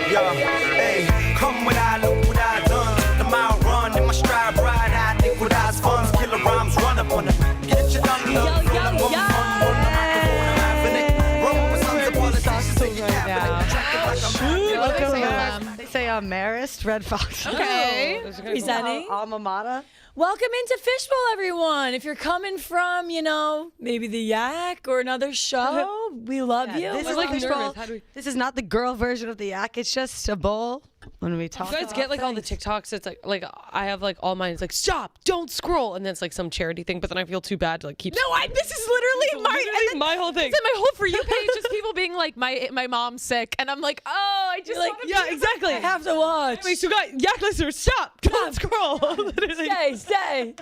Yeah, hey, come what I look what I done. The mile run in my stride ride. I think what I's funds, killer rhymes run up on them. Get your dumb love. They say Marist, Red Fox. Okay. Presenting. Alma Mater. Welcome into Fishbowl, everyone. If you're coming from, maybe the Yak or another show, we love you. This is like Fishbowl. This is not the girl version of the Yak. It's just a bowl. When we talk, you guys get like all the TikToks. It's like I have like all mine. It's like stop, don't scroll, and then it's like some charity thing. But then I feel too bad to like keep. No, this is literally my whole thing. It's in my whole For You page. Just people being like, my mom's sick, and I'm like, oh, I just exactly. I have to watch. Wait, so got Yak listeners, stop, don't scroll. Stay.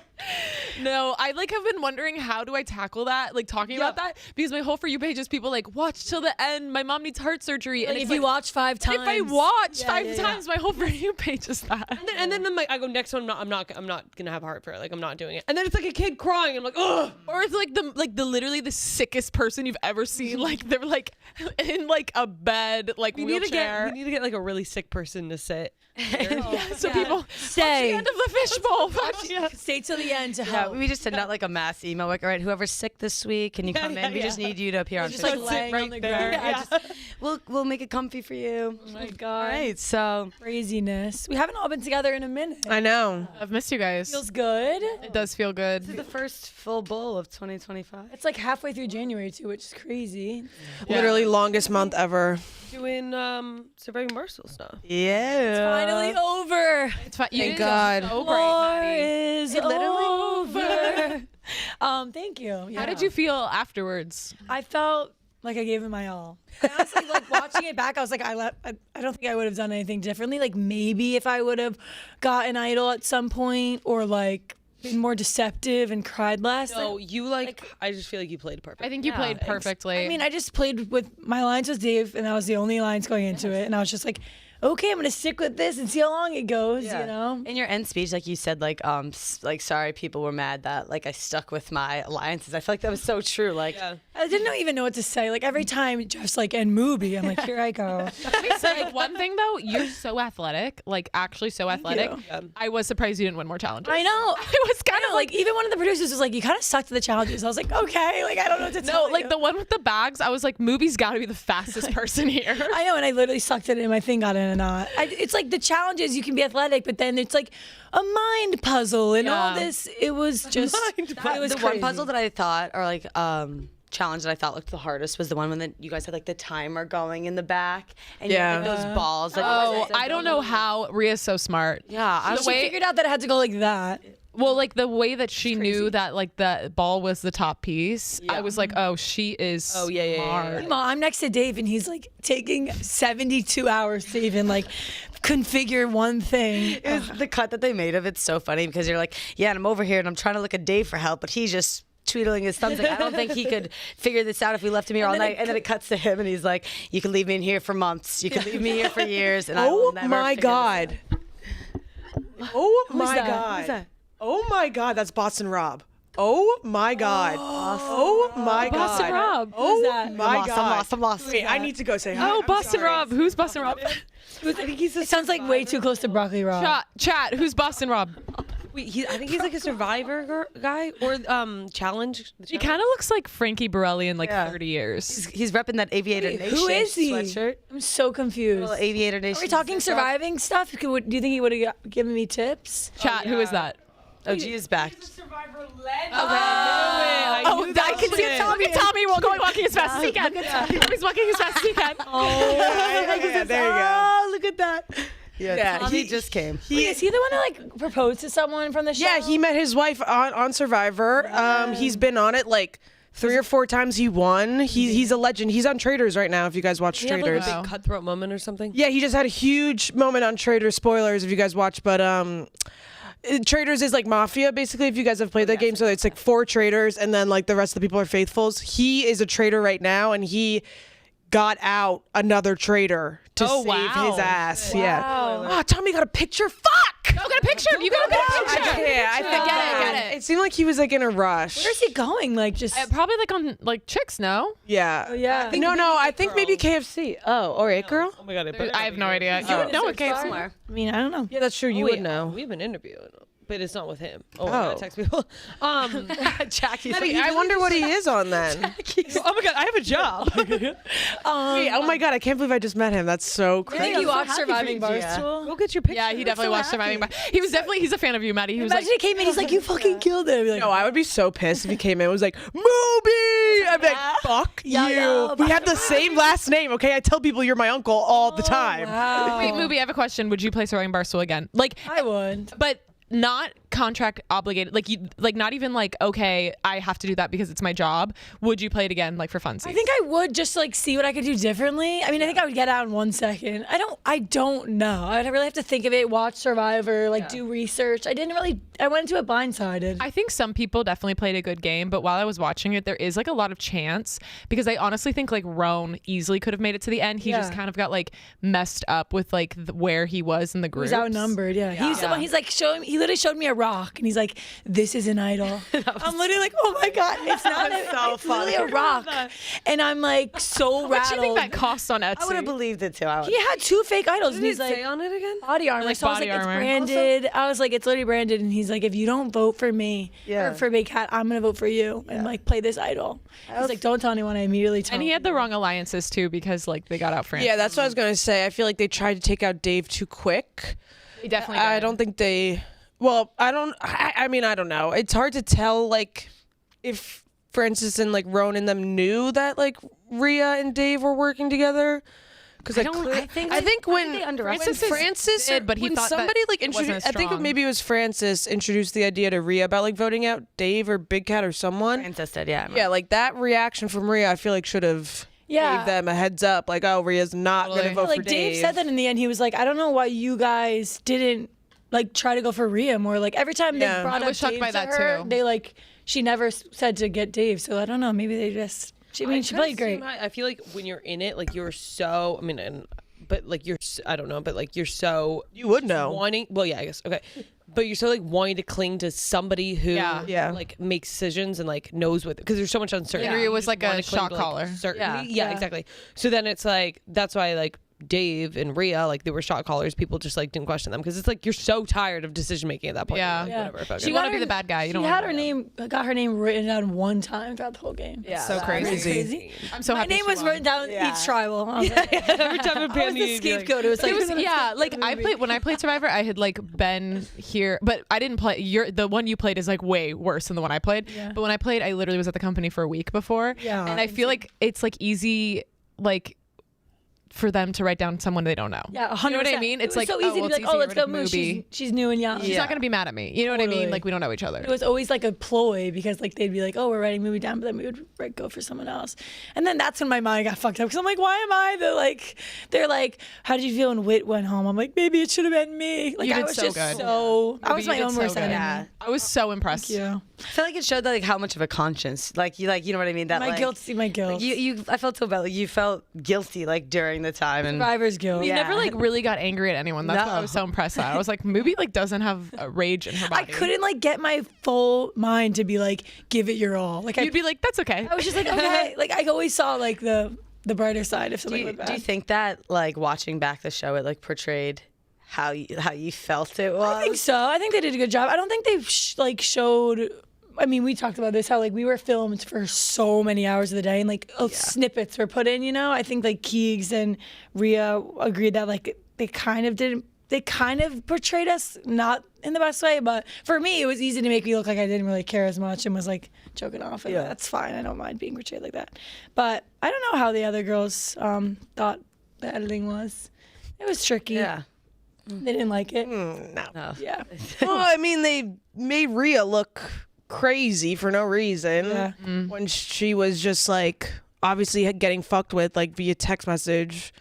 No, I like have been wondering how do I tackle that, like talking about that, because my whole For You page is people like watch till the end. My mom needs heart surgery, and if you watch 5 times, if I watch 5 times, my whole For You page is that. And then I'm like, I go next one. I'm not gonna have heart failure. Like I'm not doing it. And then it's like a kid crying. I'm like, ugh. Or it's like the literally the sickest person you've ever seen. Like they're like in like a bed, like wheelchair. We need to get like a really sick person to sit. So people stay. Watch the end of the Fishbowl. Stay till the end to help. we just send out like a mass email. Like, all right, whoever's sick this week, can you come in? We just need you to appear on just Fishbowl. like laying on the ground. We'll make it comfy for you. Oh my God. All right, so Craziness. We haven't all been together in a minute. I know. I've missed you guys. Feels good. It does feel good. this is the first full bowl of 2025. It's like halfway through January too, which is crazy. Literally longest month ever. Doing surviving Barstool stuff. Yeah. Finally over. It's fine. Thank God. So great, War Maddie. is over. Thank you. How did you feel afterwards? I felt like I gave it my all. And honestly, like watching it back, I was like, I don't think I would have done anything differently. Like maybe if I would have got an idol at some point, or like been more deceptive and cried less. No, you I just feel like you played perfect. I think you played perfectly. I mean, I just played with my lines with Dave, and that was the only lines going into it. And I was just like, okay, I'm gonna stick with this and see how long it goes. You know. In your end speech, like you said, like sorry, people were mad that like I stuck with my alliances. I feel like that was so true. Like I didn't even know what to say. Like every time, just like M00bie, I'm like, here I go. Like one thing though, you're so athletic, like actually so athletic. I was surprised you didn't win more challenges. I know. I was kind of like even one of the producers was like, you kind of sucked at the challenges. I was like, okay, like I don't know what to tell no, like you. the one with the bags. I was like, Moobie's got to be the fastest person here. I know, and I literally sucked at it, and my thing got in or not. It's like the challenges, you can be athletic, but then it's like a mind puzzle and all this. It was just it was the crazy. one puzzle that I thought, or like challenge that I thought looked the hardest, was the one when you guys had like the timer going in the back, and you had like, those balls. Like, I don't know how Rhea's so smart. Yeah, She figured out that it had to go like that. Well, like the way that she knew that like the ball was the top piece, I was like, oh, she is smart. Meanwhile, I'm next to Dave, and he's like taking 72 hours to even like configure one thing. It was the cut that they made of it's so funny, because you're like, yeah, and I'm over here and I'm trying to look at Dave for help, but he's just tweedling his thumbs. Like, I don't think he could figure this out if we left him here all night. And then it cuts to him, and he's like, you can leave me in here for months. You can leave me here for years. And I will never my figure God. Oh my that? God. Who's that? Oh my God, that's Bussin Rob. Oh my God. Oh my God. Bussin Rob. Oh my God. I'm lost. Wait, I need to go say hi. Oh, Bussin Rob. Who's Bussin Rob? I think he's it sounds like way too close to Broccoli Rob. Chat. Who's Bussin Rob? Wait, I think he's like a survivor guy or challenge. He kind of looks like Frankie Borelli in like 30 years. He's repping that Aviator Nation Who is he? sweatshirt. I'm so confused. Little Aviator Nation. Are we talking surviving stuff? Do you think he would have given me tips? Chat. Who is that? Oh, G is back. I can see it. Tommy walking as fast as he can. Tommy's walking as fast as he can. Yeah, there you go. Oh, look at that. Yeah, he just came. Wait, is he the one that like proposed to someone from the show? Yeah, he met his wife on Survivor. He's been on it like 3 or 4 times. He won. He's a legend. He's on Traitors right now, if you guys watch Did he have, Traitors. like, a big cutthroat moment or something? Yeah, he just had a huge moment on Traitors Spoilers, if you guys watch. But Traitors is like Mafia, basically, if you guys have played that game. So it's like 4 traitors, and then like the rest of the people are faithfuls. He is a traitor right now, and he got out another traitor to save his ass. Wow. Yeah. Oh, Tommy got a picture. Fuck! Go get a picture. You got a picture. Yeah, I think Get it. it seemed like he was like in a rush. Where's he going? Like just Probably like on like chicks, no? Yeah. yeah. No, I think maybe KFC. Oh, or It Girl? Oh my god, I have no idea. You would know what case somewhere. I mean, I don't know. Yeah, that's true. You would know. We have an interview, but it's not with him. Oh, I Oh. gotta text people. Jackie's I wonder what he is on then. Oh my god, I have a job. Wait, oh my god, I can't believe I just met him. That's so I crazy. think you watched happy Surviving for you, Gia. Barstool. Go get your picture. Yeah, he definitely watched Surviving. He's a fan of you, Maddie. He was Imagine like, he came in, he's like, you fucking killed it. I'd be like, No, I would be so pissed if he came in and was like, Moobie! I'd be like, fuck Yeah, you. yeah, We have the same last name, okay? I tell people you're my uncle all the time. wow. wait, Moobie, I have a question. Would you play Surviving Barstool again? Like, I would. but not contract obligated. Like you, like not even like, okay, I have to do that because it's my job. Would you play it again, like for funsies? I think I would just like see what I could do differently. I mean, I think I would get out in 1 second. I don't know. I'd really have to think of it, watch Survivor, like do research. I went into it blindsided. I think some people definitely played a good game, but while I was watching it, there is like a lot of chance because I honestly think like Roan easily could have made it to the end. He just Yeah. kind of got like messed up with like where he was in the He group. was outnumbered, yeah. He's the one, he's like he literally showed me a rock and he's like, this is an idol. I'm literally like, oh my God, it's not it's literally a rock. And I'm like so What do rattled. you think that costs on Etsy? I would have believed it too. He had 2 fake idols and he's Say like, on it again? body armor. Like So I was body like, it's armor. branded. I was like, it's literally branded. And he's like, if you don't vote for me Yeah. or for Big Cat, I'm going to vote for you and like play this idol. He's like, don't tell anyone. I immediately told And he had the wrong alliances too because like they got out France. Yeah, that's what I was going to say. I feel like they tried to take out Dave too quick. He definitely I did. don't think they. Well, I mean, I don't know. It's hard to tell, like, if Francis and like Roan and them knew that like Rhea and Dave were working together. Because I think when they underestimated Francis did, but he when thought that somebody like it wasn't introduced, as I think strong. maybe it was Francis introduced the idea to Rhea about like voting out Dave or Big Cat or someone. Francis did, yeah. Yeah, like that reaction from Rhea, I feel like should have gave them a heads up. Like, oh, Rhea's not going to vote like for Dave. Dave said that in the end. He was like, I don't know why you guys didn't like try to go for Rhea more. Like every time they Yeah. brought I up was shocked Dave by to that, her, too. they like she never said to get Dave. So I don't know. Maybe they just. She played great. I feel like when you're in it, like you're so. I mean, but like I don't know, but like you're so. You would know. Wanting. Well, yeah, I guess. Okay. But you're so like wanting to cling to somebody who Yeah. like makes decisions and like knows what, because there's so much uncertainty. Rhea You was just like a wanna cling shot to, like, caller. certainty. Yeah. Yeah, exactly. So then it's like that's why like Dave and Rhea, like they were shot callers. People just like didn't question them because it's like you're so tired of decision making at that point. Yeah. You're like, Yeah. whatever. Fuck She it. wanna got be her- the bad guy. You don't She wanna had be her the name, got her name written down 1 time throughout the whole game. Yeah, So that's crazy. I'm so My happy name she was won. written down Yeah. each tribal. I was like, Every time a I was panty, the you'd be like, scapegoat. It was like It was like I played when I played Survivor. I had like been here, but I didn't play. The one you played is like way worse than the one I played. Yeah. But when I played, I literally was at the company for a week before. Yeah. and I feel like it's like easy, like for them to write down someone they don't know. Yeah, 100%. You know what I mean? It It's was like so easy to be it's like, oh, let's get go rid of Moobie. She's new and young. She's not gonna be mad at me. You know what I mean? Totally. Like we don't know each other. It was always like a ploy because like they'd be like, oh, we're writing Moobie down, but then we would like, go for someone else. And then that's when my mind got fucked up because I'm like, why am I the they're like, how did you feel when Whit went home? I'm like, maybe it should have been me. Like You I did was so just good. so I was You my did own so worst good. enemy. Yeah. I was so impressed. Yeah. I feel like it showed that like how much of a conscience, like you know what I mean. That My like, guilt. I felt so bad. Like you felt guilty like during the time and Survivor's guilt. You Yeah. never like really got angry at anyone. That's why I was so impressed at. I was like, Moobie like doesn't have a rage in her I body. couldn't like get my full mind to be like, give it your all. Like You'd be like, that's okay. I was just like, okay. Like I always saw like the brighter side if something went bad. do you think that like watching back the show it like portrayed how you felt it was? I think so. I think they did a good job. I don't think they showed. I mean, we talked about this how like we were filmed for so many hours of the day and like snippets were put in. You know, I think like Keegs and Rhea agreed that like they kind of portrayed us not in the best way. But for me, it was easy to make me look like I didn't really care as much and was like joking off. And that's fine. I don't mind being portrayed like that. But I don't know how the other girls thought the editing was. It was tricky. Yeah. They didn't like it. No. Yeah. Well, I mean, they made Rhea look crazy for no reason Yeah. when she was just like obviously getting fucked with like via text message,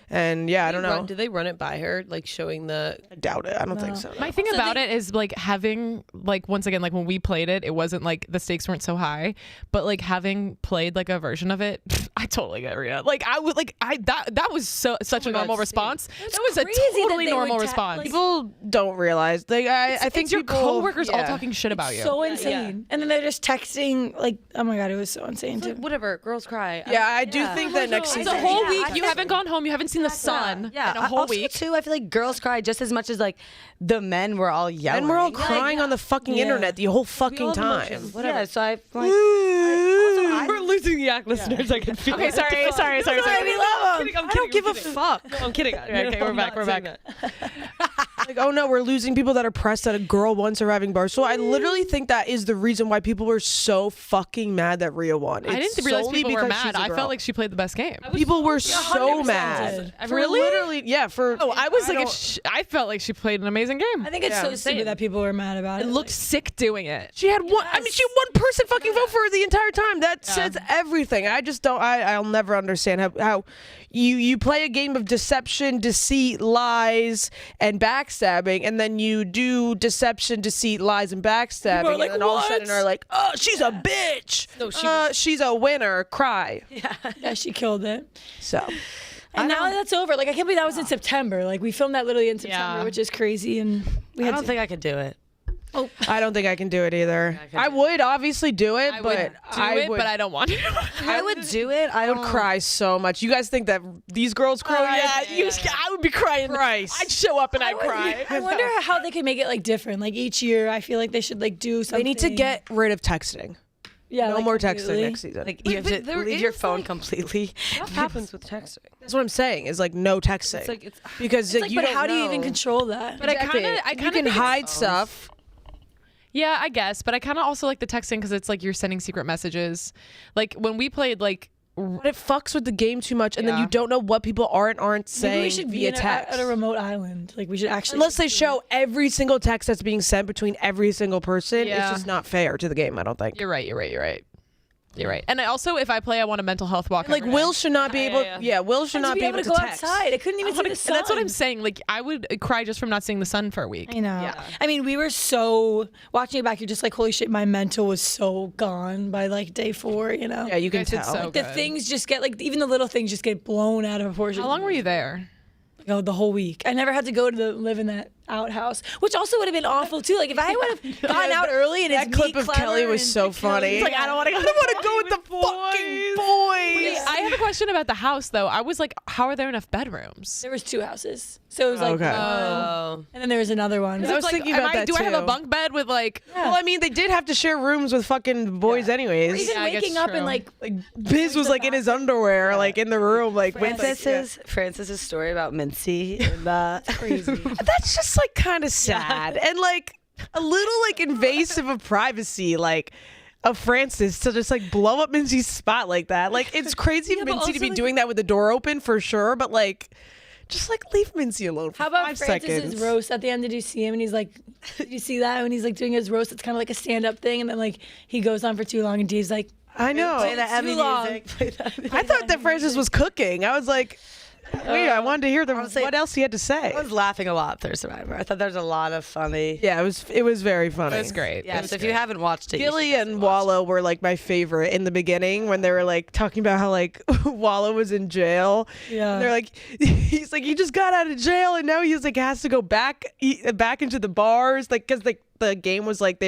And yeah, I don't know. Did they run it by her, like showing the? I doubt it. I don't think so. My thing about it is like having like once again like when we played it wasn't like the stakes weren't so high, but like having played like a version of it, I totally get Rhea. Like I would like that was such a normal response. That was a totally normal response. People don't realize. Like I think it's your people, coworkers all talking shit about you. So insane. And then they're just texting like, oh my god, it was so insane too. Whatever, girls cry. Yeah, I do think that next It's season. a whole week. You haven't gone home. You haven't seen the sun. Yeah, in a whole also, week. too, I feel like girls cry just as much as like the men were all yelling. And we're all crying on the fucking internet the whole fucking time. Whatever. Yeah, so I like. We're losing the act listeners. I can feel. Okay, sorry. We love them. I don't give a fuck. No, I'm kidding. Okay, we're back. Like, oh no, we're losing people that are pressed that a girl won surviving Barstool. I literally think that is the reason why people were so fucking mad that Rhea won. I didn't realize people were mad. I felt like she played the best game. People were so mad. Really? Literally, yeah. Oh, I was like, I felt like she played an amazing game. I think it's so stupid that people were mad about it. It looked sick doing it. She had one. I mean, she had one person fucking vote for her the entire time. That says everything. I just don't. I'll never understand how you play a game of deception, deceit, lies, and backstabbing, and then you do deception, deceit, lies, and backstabbing, like, and then all of a sudden are like, oh, she's a bitch. No, she's a winner. Cry. Yeah, she killed it. So. And now that's over. Like I can't believe that was in September. Like we filmed that literally in September, which is crazy. And I don't think I could do it. Oh, I don't think I can do it either. I would obviously do it, but but I don't want to. I would do it. I would cry so much. You guys think that these girls cry? I would be crying. Christ. I'd show up and I'd cry. I wonder how they could make it like different. Like each year, I feel like they should like do something. They need to get rid of texting. Yeah, no like, more completely. texting next season. Like you have to leave your phone completely. What happens with texting? That's what I'm saying. Is like no texting. It's like it's because It's like, you but don't how do you know. even control that? But I kind of you can hide stuff. Yeah, I guess. But I kind of also like the texting because it's like you're sending secret messages. Like when we played, like. But it fucks with the game too much, and then you don't know what people aren't saying. Maybe we should be via text at a remote island. Like we should actually. Unless they show every single text that's being sent between every single person, it's just not fair to the game. I don't think. You're right. You're right. And I also, if I play, I want a mental health walk. Like Will should not be able. Yeah, Will should not be able to go text. outside. I couldn't even see the sun. And that's what I'm saying. Like I would cry just from not seeing the sun for a week. I know. Yeah. I mean, we were so watching it back. You're just like, holy shit, my mental was so gone by like day 4. You know. Yeah, you can tell. So the things just get like even the little things just get blown out of proportion. How long were you there? Oh, the whole week. I never had to go to live in that outhouse, which also would have been awful too. Like if I would have gotten out early and that clip of Kelly was so funny. Like I don't want to go. I want to go with the fucking boys. I have a question about the house though. I was like, how are there enough bedrooms? There was 2 houses, so it was like, Okay. and then there was another one. I was like, thinking about that do I have a too. bunk bed with like? Well, I mean, they did have to share rooms with fucking boys anyways. Even I guess waking up true. and like Biz was like in his underwear, like in the room, like Francis's story about Mincy. And, crazy. That's just like kind of sad and like a little like invasive of privacy, like of Francis to just like blow up Mincy's spot like that. Like it's crazy of but Mincy to also, be like- doing that with the door open for sure, but like just like leave Mincy alone for How about 5 Francis's seconds. roast at the end? Did you see him? And he's like, did you see that? When he's like doing his roast, it's kind of like a stand-up thing, and then like he goes on for too long, and Dave's like, I know. play the It's heavy too long. music. Play the I thought that Francis was cooking. I was like, wait, I wanted to hear what else he had to say. I was laughing a lot through Survivor. I thought there was a lot of funny. Yeah, it was very funny. It was great. Yeah, so if you haven't watched it, you Gilly should and Wallow were like my favorite in the beginning when they were like talking about how like Wallow was in jail. Yeah. And they're like, he's like, he just got out of jail and now he's like has to go back into the bars, like because the game was like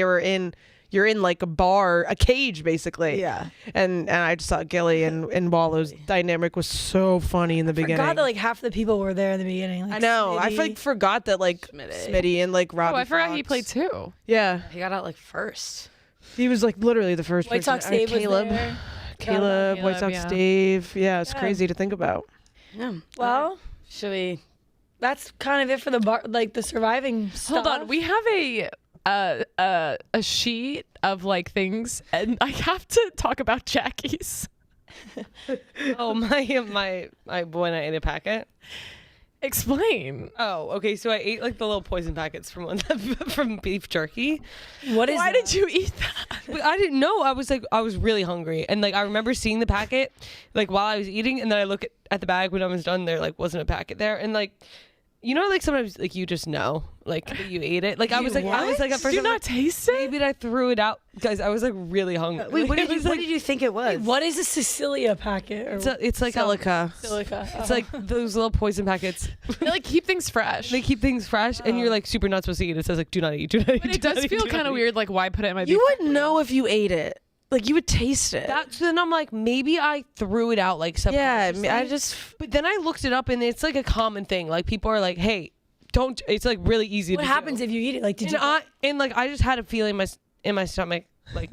you're in like a bar, a cage basically. Yeah. And I just thought Gilly and Wallow's dynamic was so funny in the beginning. forgot that like half the people were there in the beginning. Like, I know. I Smitty. forgot that like Smitty and like Robbie. Oh, I forgot he Fox. played too. Yeah. He got out like first. He was like literally the first White person. Sox Dave was Caleb. there. Caleb, White Sox yeah. Dave. Yeah, it's crazy to think about. Yeah. Well, Should we? that's kind of it for the bar, like the surviving stuff. Hold on, we have a sheet of like things, and I have to talk about Jackie's. Oh my boy, I ate a packet. Explain. Oh, okay. So I ate like the little poison packets from beef jerky. What is Why that? did you eat that? But I didn't know. I was really hungry, and like I remember seeing the packet like while I was eating, and then I look at the bag when I was done. There like wasn't a packet there, and like. You know, like sometimes, like you just know, like that you ate it. Like I was like at first, Do you not taste it? maybe I threw it out, guys. I was like really hungry. Wait, what did It was, you think it was? What is a Cecilia packet? Or It's like Silica. silica? It's like those little poison packets. They like keep things fresh. They keep things fresh, and you're like super not supposed to eat. It says like do not eat, do not eat. But it does feel kind of weird. Like, why put it in my? You beef wouldn't know if you ate it. Like you would taste it. So then I'm like, maybe I threw it out like yeah, subconsciously. I just. But then I looked it up, and it's like a common thing. Like people are like, hey. Don't. It's like really easy. What to happens do. if you eat it? Like, did And like I just had a feeling in my stomach, like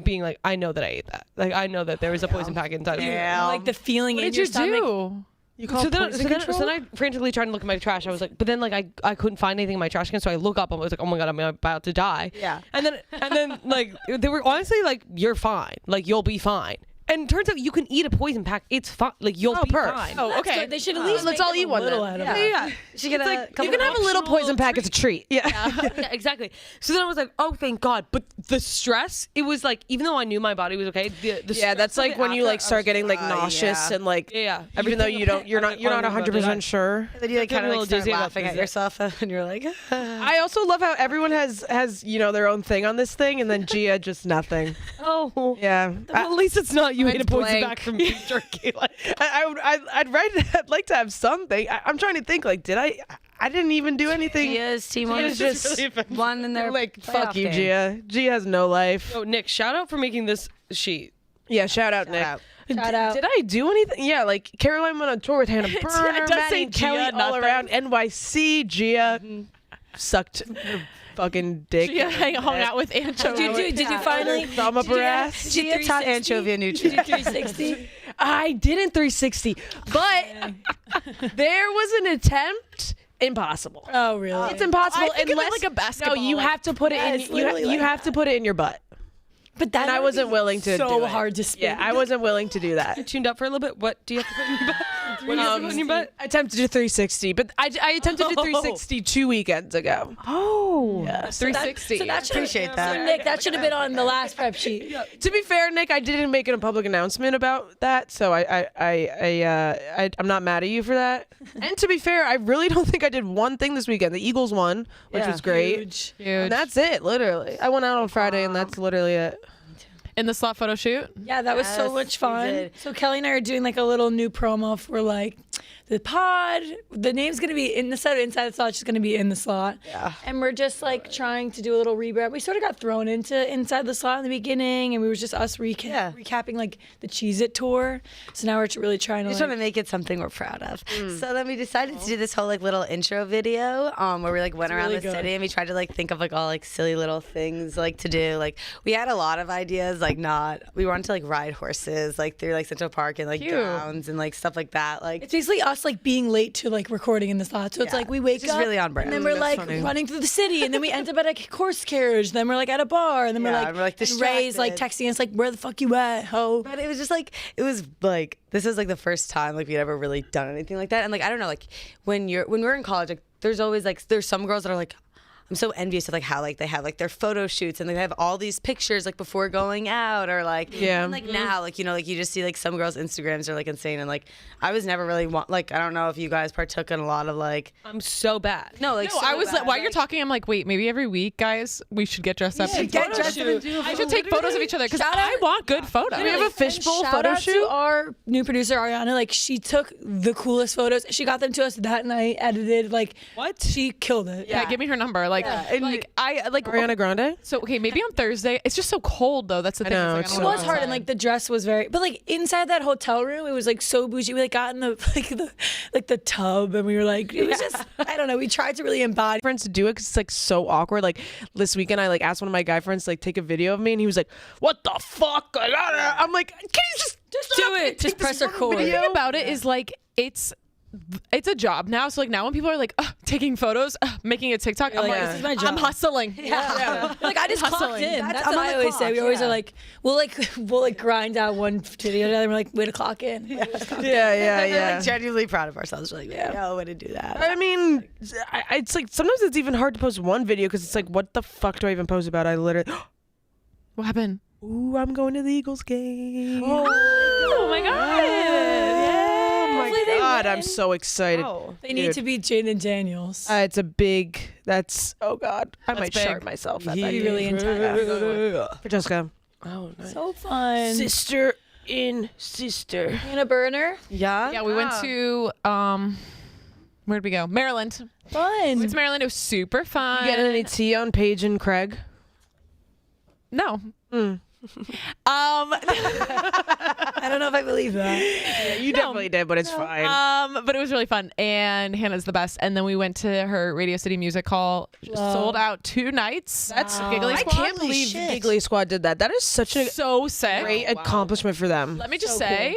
being like, I know that I ate that. Like I know that there was a poison packet inside of me. like the feeling What in did your you stomach? do? You call So it then, poison control? so then I frantically tried to look at my trash. I was like, but then like I couldn't find anything in my trash can. So I look up. I was like, oh my god, I'm about to die. Yeah. And then like they were honestly like, you're fine. Like you'll be fine. And it turns out you can eat a poison pack. It's fine. Like you'll be perf. fine. Oh, That's okay. good. They should at least let's make all them eat a one little then. out of Yeah. it. She get a You can have a little poison pack as a treat. Yeah. Yeah, exactly. So then I was like, oh, thank God. But the stress, it was like, even though I knew my body was okay, the Yeah, that's like when you like start getting like nauseous yeah. and like Yeah. even though you're not 100% sure. Then you like kind of a little like start dizzy about laughing at this. yourself, and you're like, I also love how everyone has you know their own thing on this thing, and then Gia just nothing. Oh. Yeah, Well, at least it's not you ate a poison blank. back from beef jerky. Like, I'd like to have something. I'm trying to think like, did I didn't even do anything. Gia's team Gia one is just one in their like playoff fuck you, game. Gia. Gia has no life. oh, Nick, shout out for making this sheet. Yeah, shout out Nick. out. Shout out. Did I do anything? Yeah, like Caroline went on tour with Hannah Burner, does Maddie say and Kelly Gia, all nothing. around NYC. Gia sucked her fucking dick. She hung out with Ancho. Did you finally Thumb up her ass. Gia taught anchovy a new Did you trick. 360? I didn't 360, but there was an attempt. Impossible. Oh, really? It's impossible I think of it unless like a basketball, No, you like- have to put it Yeah, in. it's You, literally like have to put it in your butt. But that And I would wasn't be willing to so do it. hard to spin. Yeah, I wasn't willing to do that. Tuned up for a little bit. What do you have to put in your butt? What do you have to put in your butt? I attempted to do 360, but I attempted to do 360 2 weekends ago. Oh. Yeah. 360. So that should Appreciate that. So Nick, that should have been on the last prep sheet. To be fair, Nick, I didn't make it a public announcement about that, so I'm not mad at you for that. And to be fair, I really don't think I did one thing this weekend. The Eagles won, which Yeah. was great. Huge. And that's it, literally. I went out on Friday, and that's literally it. In the slot photo shoot. Yeah, that was so Yes, much we fun. did. So Kelly and I are doing like a little new promo for like the pod. The name's gonna be inside the slot. It's just gonna be in the slot. Yeah. And we're just like trying to do a little rebrand. We sort of got thrown into inside the slot in the beginning, and we were just us recapping like the Cheez-It tour. So now we're really trying to. We just want to make it something we're proud of. So then we decided to do this whole like little intro video where we like went around really the good. city and we tried to like think of like all like silly little things like to do. Like we had a lot of ideas, like we wanted to like ride horses like through like Central Park and like Cute. gowns and like stuff like that. Like It's basically us like being late to like recording in the slot. So it's Yeah. like we wake It's just up really on brand. and then we're That's like funny. running through the city and then we end up at a horse carriage. Then we're like at a bar and then Yeah, we're like and Ray's like distracted. texting us like, where the fuck you at, ho? But it was just like this was like the first time like we'd ever really done anything like that. And like I don't know, like when we're in college, like there's always like there's some girls that are like I'm so envious of like how like they have like their photo shoots and they have all these pictures like before going out or like Yeah. and, like now like you know like you just see like some girls' Instagrams are like insane and like I was never really like I don't know if you guys partook in a lot of like I'm so bad. no like No, so I was bad, like, while you're talking, I'm like, wait, maybe every week, guys, we should get dressed up. and get photo dressed up shoot. and do a I should take photos of each other because Shout I out- want good photos. Do we have a fishbowl Shout photo out shoot? to our new producer Ariana. Like she took the coolest photos. She got them to us that night, edited. Like What? She killed it. Yeah, give me her number. Like, I like Ariana Grande? So okay, maybe on Thursday. It's just so cold though. That's the thing. know, It's it's like, It I don't was know. hard, and like the dress was very, but like inside that hotel room, it was like so bougie. We like got in the tub, and we were like, it was just, I don't know. We tried to really embody. Friends to do it because it's like so awkward. Like this weekend, I like asked one of my guy friends to like take a video of me, and he was like, "What the fuck?" I'm like, "Can you just do it. Just press record. The thing about it is like it's it's a job now. So like now when people are like taking photos, making a TikTok, I'm like, like, this is my I'm job. hustling. Like I just clocked Hustling. in. That's I'm what on I the always say. clock, We always yeah. are like, we'll grind out one video and we're like, way to clock in. Yeah, We're like genuinely proud of ourselves. We're like, yeah, way to do that. I mean, it's like sometimes it's even hard to post one video because it's like, what the fuck do I even post about? I literally, What happened? ooh, I'm going to the Eagles game. Oh my god! Oh my Hopefully they god, I'm win. so excited. They need to beat Jaden Daniels. It's a big. That's oh god, I might big. shart myself at that. Be really intense. For Jessica, Oh, nice. So fun. sister in sister. Hannah Burner. Yeah, we went to where'd we go? Maryland. Fun. It's Maryland. It was super fun. Getting any tea on Paige and Craig? No. I don't know if I believe that. Yeah, you definitely did, but it's fine. But it was really fun, and Hannah's the best. And then we went to her Radio City Music Hall. Sold out 2 nights. That's Giggly I Squad. can't believe Giggly Squad did that. That is such a So sick. great accomplishment for them. Let me just say,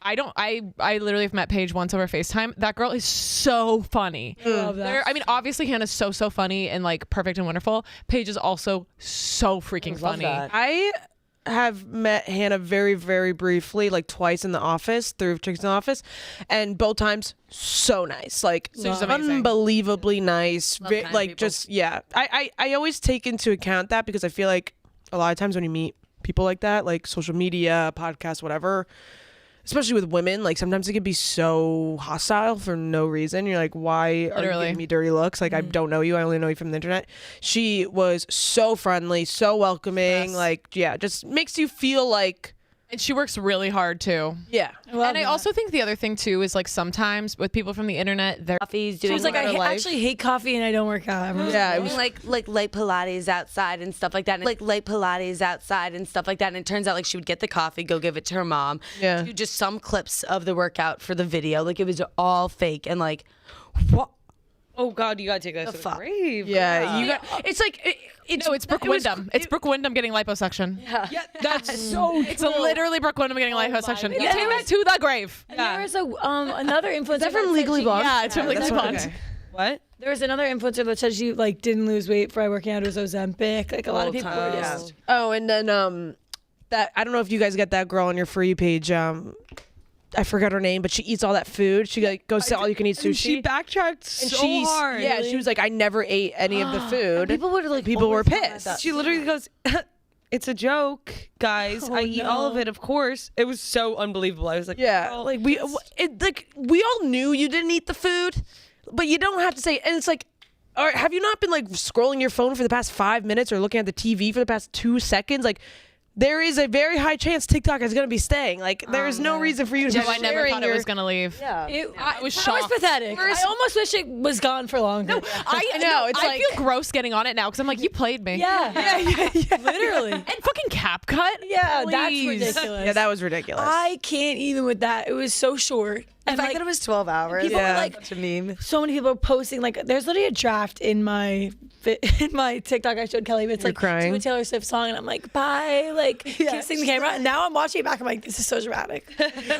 I literally have met Paige once over FaceTime. That girl is so funny. Love that. I mean, obviously Hannah's so funny and like perfect and wonderful. Paige is also so freaking funny. I have met Hannah very, very briefly, like twice in the office through Chicks in the Office, and both times so nice, like she's amazing. unbelievably nice. kind Like people. just yeah, I always take into account that because I feel like a lot of times when you meet people like that, like social media, podcasts, whatever. Especially with women, like sometimes it can be so hostile for no reason. You're like, why are you Literally. giving me dirty looks? Like I don't know you. I only know you from the internet. She was so friendly, so welcoming. Like, yeah, just makes you feel like, And she works really hard too. yeah. And I also think the other thing too is like sometimes with people from the internet, they're Coffee's She doing was like, I actually hate coffee and I don't work out. Yeah, it was like light Pilates outside and stuff like that. And, like light Pilates outside and stuff like that. And it turns out like she would get the coffee, go give it to her mom. Yeah. Do just some clips of the workout for the video. Like it was all fake and like what Oh God, you gotta take that to the fuck? grave. yeah. You got. It's like it's Brooke Wyndham. It's Brooke Wyndham getting liposuction. Yeah, that's so. It's literally Brooke Wyndham getting liposuction. You take that to the grave. There was another influencer. Is that from said Legally she- Blonde? Yeah, it's from Legally that's Blonde. okay. What? There was another influencer that said she like didn't lose weight by working out. It was Ozempic. Like a lot of people were just. Oh, and then that I don't know if you guys get that girl on your For You page. I forgot her name, but she eats all that food. She like goes to all you can eat sushi. She backtracked and so she's hard. yeah, she was like, I never ate any of the food. people were like People were pissed. She literally goes, "It's a joke, guys. I eat all of it, of course." It was so unbelievable. I was like, Yeah, "Oh, like we all knew you didn't eat the food, but you don't have to say. And it's like, all right, have you not been like scrolling your phone for the past 5 minutes or looking at the TV for the past 2 seconds? Like, there is a very high chance TikTok is going to be staying. Like, there is no reason for you to. No, be I never sharing thought it was gonna leave. I was That shocked. was pathetic. I almost wish it was gone for longer. I know, it's I like- feel gross getting on it now because I'm like, you played me. Yeah. Literally. And fucking cap cut. Yeah, that's Please. ridiculous. Yeah, that was ridiculous. I can't even with that. It was so short. The And fact like, that it was 12 hours. people were like, such a meme. so many people are posting like there's literally a draft in my TikTok I showed Kelly. But it's You're like crying. to a Taylor Swift song, and I'm like, bye, like kissing the camera. And now I'm watching it back. I'm like, this is so dramatic.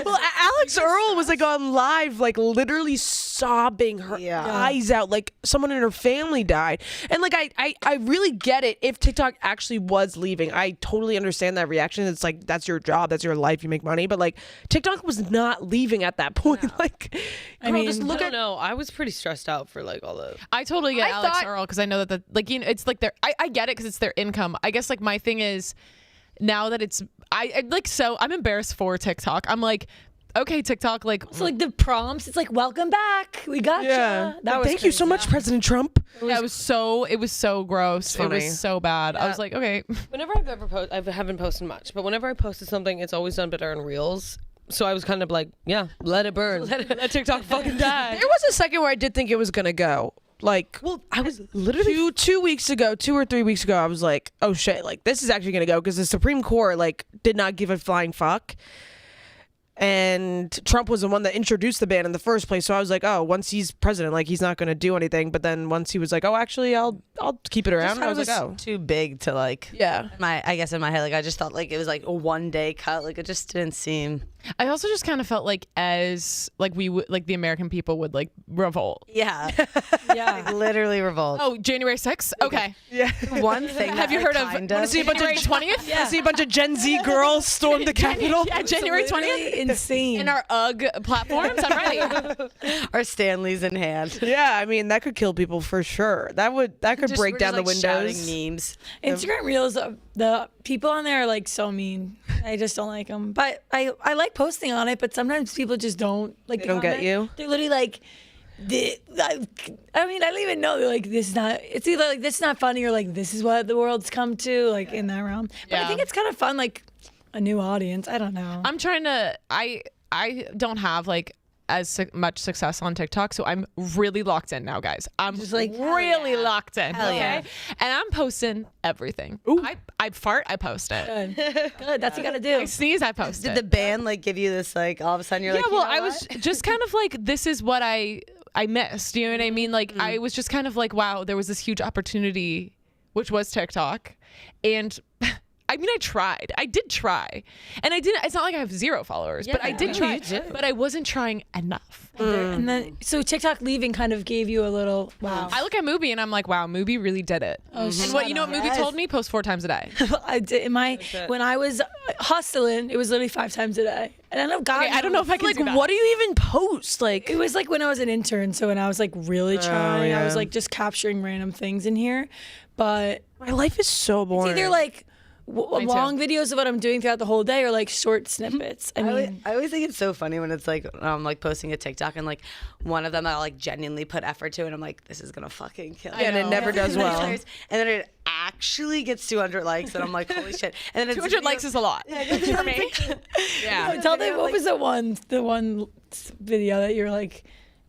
Well, Alex Earle was like on live, like literally sobbing her eyes out, like someone in her family died. And like I really get it. If TikTok actually was leaving, I totally understand that reaction. It's like that's your job, that's your life, you make money. But like TikTok was not leaving at that point. Like, girl, mean, just I look don't at. know. I was pretty stressed out for like all the. I totally get I Alex thought- Earle because I know that like it's like I get it because it's their income. I guess like my thing is now that it's I like so I'm embarrassed for TikTok. I'm like, okay, TikTok, like So like the prompts, it's like welcome back. We got Yeah. That was Thank you so crazy. much, President Trump. it was so gross. It funny. was so bad. I was like, okay. Whenever I've ever posted, I haven't posted much, but whenever I posted something, it's always done better in Reels. So I was kind of like, yeah, let it burn. Let TikTok fucking die. There was a second where I did think it was gonna go. Like, Well, I was literally 2 weeks ago, 2 or 3 weeks ago, I was like, oh shit, like this is actually gonna go because the Supreme Court like did not give a flying fuck. And Trump was the one that introduced the ban in the first place. So I was like, oh, once he's president, like he's not going to do anything. But then once he was like, oh, actually, I'll I'll keep it around. Just And I was like, oh, too big to like. yeah. I guess in my head, like I just thought like it was like a 1 day cut. Like it just didn't seem. I also just kind of felt like as like we would like the American people would like revolt. Yeah. Yeah. Like, literally revolt. Oh, January 6th? Okay. Yeah. One thing. Have you heard of Want to see a bunch January of 20th? Yeah. See a bunch of Gen Z girls storm the Capitol. Yeah, January 20th. Literally insane. In our UGG platforms, I'm ready. Our Stanleys in hand. Yeah, I mean that could kill people for sure. That could break down the windows. Shouting memes. Instagram Reels, the people on there are like so mean. I just don't like them. But I like posting on it, but sometimes people just don't like. They don't get you? They're literally like, I mean, I don't even know. They're like, this is not. It's either like this is not funny or like this is what the world's come to, like in that realm. But I Yeah. think it's kind of fun, like a new audience. I don't know. I'm trying to. I don't have like as much success on TikTok, so I'm really locked in now, guys. I'm just like, really locked in. Hell okay, yeah. and I'm posting everything. I fart, I post it. Good. That's what you gotta do. I sneeze, I post Did it. the band like give you this like all of a sudden you're yeah, like, well, you know I what? was just kind of like, this is what I missed. You know what I mean? Like, I was just kind of like, wow, there was this huge opportunity, which was TikTok. And I mean, I tried. I did try. And I didn't, it's not like I have 0 followers, but I did try. But I wasn't trying enough. And then so TikTok leaving kind of gave you a little wow. I look at Moobie and I'm like, wow, Moobie really did it. And what you know what Moobie told me? Post 4 times a day. I did when I was hustling, it was literally 5 times a day. And I know God. Okay, I don't know if I can Like, do that. what do you even post? Like, It was like when I was an intern, so when I was like really trying, I was yeah. like just capturing random things in here. But my life is so boring. it's either like too. long videos of what I'm doing throughout the whole day or like short snippets. I mean, I always think it's so funny when it's like like posting a TikTok and like one of them I'll like genuinely put effort to and I'm like, this is gonna fucking kill me. and it never does well. And then it actually gets 200 likes and I'm like, holy shit. And then 200 likes is a lot for me. Yeah. tell them what was the one video that you're like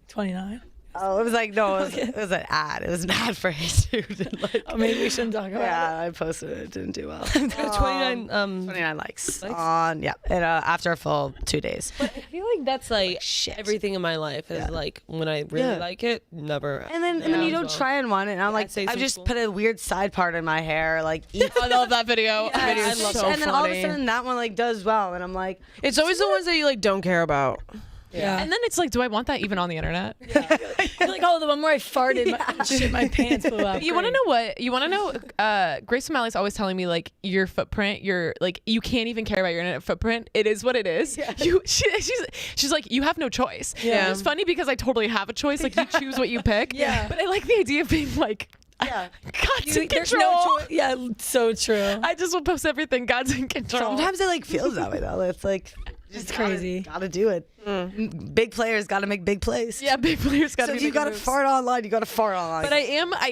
29. Oh, it was like, no, it was an ad. It was an ad for Photoshoot. And like, Oh, maybe we shouldn't talk about yeah, I posted it. It didn't do well. 29. 29 likes. On, yeah. And after a full 2 days. I feel like that's like shit. everything in my life is like when I really like it, never. And then you don't try and want it. And I'm like, say I some just cool- put a weird side part in my hair, like eat. I love that video. That video I is love so and then all of a funny. sudden that one like does well. And I'm like, It's always the ones that you like don't care about. Yeah. And then it's like, do I want that even on the internet? You're like, oh, the one where I farted and shit, my pants blew up. You want to know what? You want to know? Grace O'Malley's always telling me like your footprint. You're like you can't even care about your internet footprint. It is what it is. Yeah. She's like you have no choice. Yeah. And it's funny because I totally have a choice. Like you choose what you pick. Yeah. But I like the idea of being like, God's in There's control. no choice. Yeah, so true. I just will post everything. God's in control. sometimes it like feels that way though. It's like, It's crazy. Gotta do it. Big players gotta make big plays. Yeah, big players got So to if you gotta fart online, you gotta fart online. But I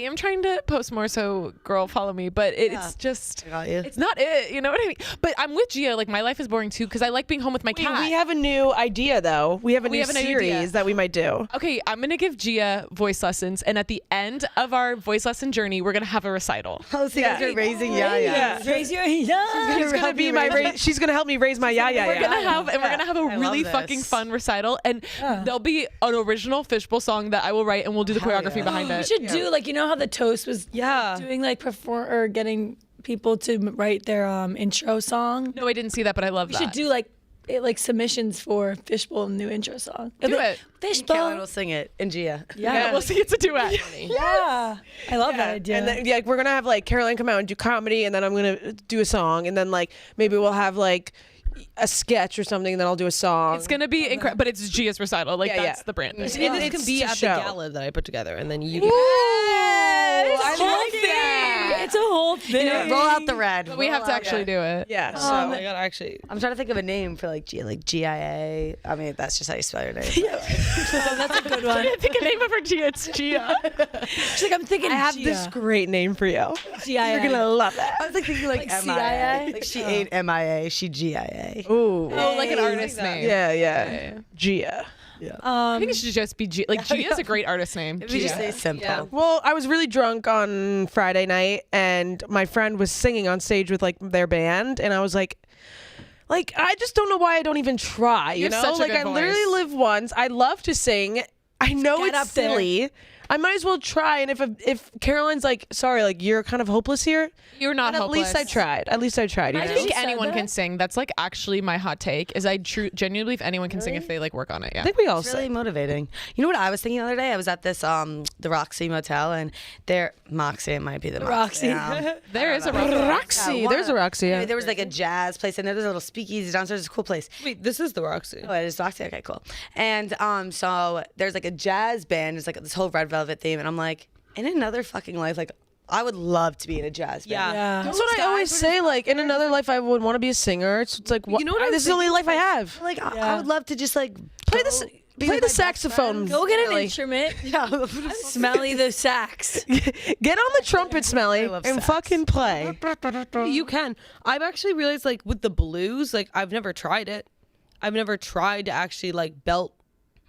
am trying to post more, so girl, follow me. But it's just, I got you. it's not it. You know what I mean? But I'm with Gia. Like my life is boring too because I like being home with my cat. We have a new idea though. We have a new have an series idea. that we might do. Okay, I'm gonna give Gia voice lessons, and at the end of our voice lesson journey, we're gonna have a recital. Oh, so you guys are raising yeah. Raise your yeah. She's gonna be my. She's gonna help me raise my yeah. We're gonna have a really this. fucking fun recital, and there'll be an original Fishbowl song that I will write, and we'll do the choreography behind We it. should do like how the Toast was doing like perform or getting people to write their intro song. No, I didn't see that, but I love We that. should do like submissions for Fishbowl new intro song. Do it. Kelly Fishbowl. will sing it in Gia. Yeah, we'll see. It's a duet. Yeah. I love that idea. And then, we're gonna have like Caroline come out and do comedy, and then I'm gonna do a song, and then like maybe we'll have like a sketch or something, and then I'll do a song. It's gonna be incredible, but it's Gia's recital. Like Yeah, that's yeah. the brand. It can It's be to at show. the gala that I put together, and then you can. I like that. It's a whole thing. Roll out the red. But we have to actually do it. Yeah. So Oh my god! Actually, I'm trying to think of a name for like Gia, like GIA. I mean, that's just how you spell your name. That's a good one. I think a name of her Gia. It's Gia. She's like, I'm thinking I have this great name for you. You're gonna love it. I was like thinking like, Like MIA. CIA? Like she ain't MIA, she GIA. Ooh. Oh, like an artist name. Yeah. Gia. I think it should just be Gia. Like Gia is a great artist name. If we just say simple. Well, I was really drunk on Friday night, and my friend was singing on stage with like their band, and I was like I just don't know why I don't even try. You You have know, such a like good I literally voice. live once. I love to sing. I know Get it's up there. silly. I might as well try. And if Caroline's like, sorry, like you're kind of hopeless here, You're not at hopeless. least I tried. At least I tried. You I know? think said anyone that? can sing. That's like actually my hot take. Is I genuinely believe anyone can sing if they like work on it. Yeah. I think we all It's really say. motivating. You know what I was thinking the other day? I was at this the Roxy Motel, and there Moxie, it might be the Roxy. There is a Roxy. There's a Roxy. Yeah. There was like a jazz place, and there was a little speakeasy downstairs. It's a cool place. Wait, this is the Roxy. Oh, it is Roxy. Okay, cool. And so there's like a jazz band. It's like this whole red velvet theme, and I'm like, in another fucking life, like I would love to be in a jazz band. Yeah. That's what I always say. Like in another life, I would want to be a singer. It's like, what? You know what I'm This is the only life I have. Like I would love to just like Play go this. be Play with the my best saxophone. friends. Go get an Smelly. instrument. Yeah. Smelly the sax. Get on the trumpet, Smelly, love and sax. fucking play. You can. I've actually realized, like, with the blues, like, I've never tried it. I've never tried to actually, like, belt.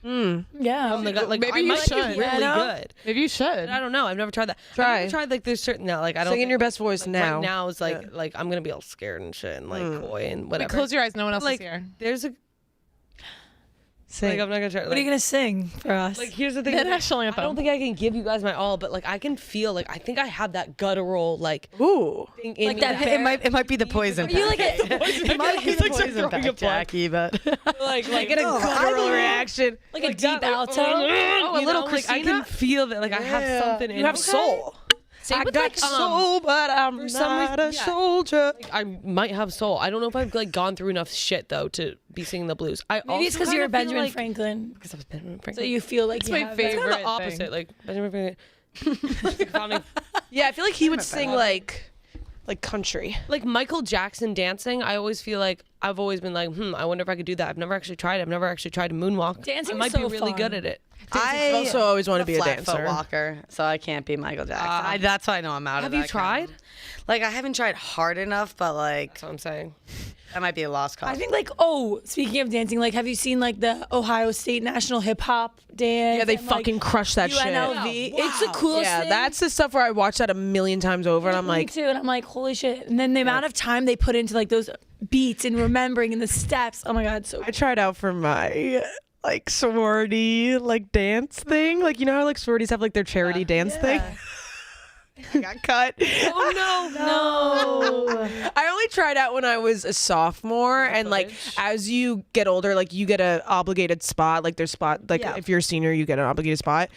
Yeah. Like, Maybe I you might should. be really Yeah, good. Maybe you should. I don't know. I've never tried that. Try. I've never tried, like, there's certain, no, like, I don't Sing in think, your best voice like, now. Right now is, like, I'm going to be all scared and shit and, like, coy and whatever. Close your eyes. No one else Like, is here. there's a, Sing. like, I'm not going to try. What are you gonna sing for us? Like, here's the thing. The like, national I anthem. don't think I can give you guys my all, but, like, I can feel, like, I think I have that guttural, like, Ooh. thing in Like me that It might be the poison. Are you like a, It might be the poison pack, Jackie, but like Get a guttural reaction. like a deep alto? Oh, a little like, I Christina. can feel that, like, I have something in You have me. soul. Same I with, got like, soul, but I'm some not reason- a yeah. soldier. I might have soul. I don't know if I've like gone through enough shit though to be singing the blues. Maybe it's because you're a Benjamin Franklin, Because I was Benjamin so Franklin. you feel like It's you my have favorite. It's kind of thing. the opposite. Like Benjamin Franklin. Yeah, I feel like he would sing like country. Like Michael Jackson dancing. I always feel like I've always been like, I wonder if I could do that. I've never actually tried. I've never actually tried to moonwalk. Dancing I is might so be really fun. good at it. I also always want to be a flat foot dancer. walker, so I can't be Michael Jackson. That's why I know I'm out of Have that you tried? kind. Like I haven't tried hard enough, but like That's what I'm saying. that might be a lost cause. I think like speaking of dancing, like have you seen like the Ohio State National Hip Hop Dance? Yeah, they and, like, fucking crush that shit. UNLV. It's the coolest Yeah, thing. that's the stuff where I watch that a million times over, and I'm Me like, too, and I'm like, holy shit! And then the amount of time they put into like those beats and remembering and the steps. Oh my god, so I tried out for my like sorority like dance thing. Like you know how like sororities have like their charity dance thing. I got cut. Oh no. I only tried out when I was a sophomore, and like as you get older, like you get a obligated spot. Like there's spot like Yeah. if you're a senior, you get an obligated spot.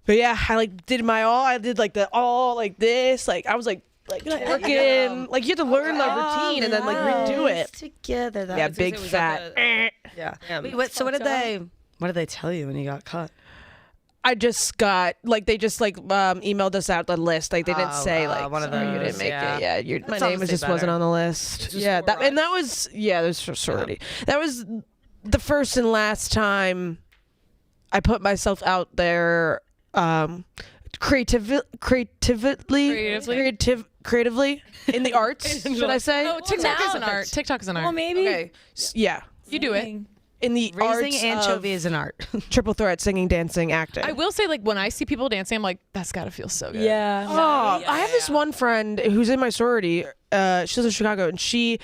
But yeah, I like did my all. I did like the all like this. Like I was like working. Like you have to learn the routine and then like redo it. together. That Yeah, was- big was fat. that yeah. Damn. Wait, so what did they tell you when you got cut? I just got like they just like emailed us out the list. Like they didn't say like one of sorry, you those, didn't make yeah. it. Yeah, my That's name was honestly just wasn't better. on the list. just Yeah, for that and that was there's sorority. That was the first and last time I put myself out there creatively in the arts. Should I say? Oh, TikTok is an art. TikTok is an art. well maybe Okay. Yeah. You do it. In the Raising arts anchovy of is an art. triple threat, singing, dancing, acting. I will say, like, when I see people dancing, I'm like, that's gotta feel so good. Yeah. Oh, I have this one friend who's in my sorority. She lives in Chicago, and she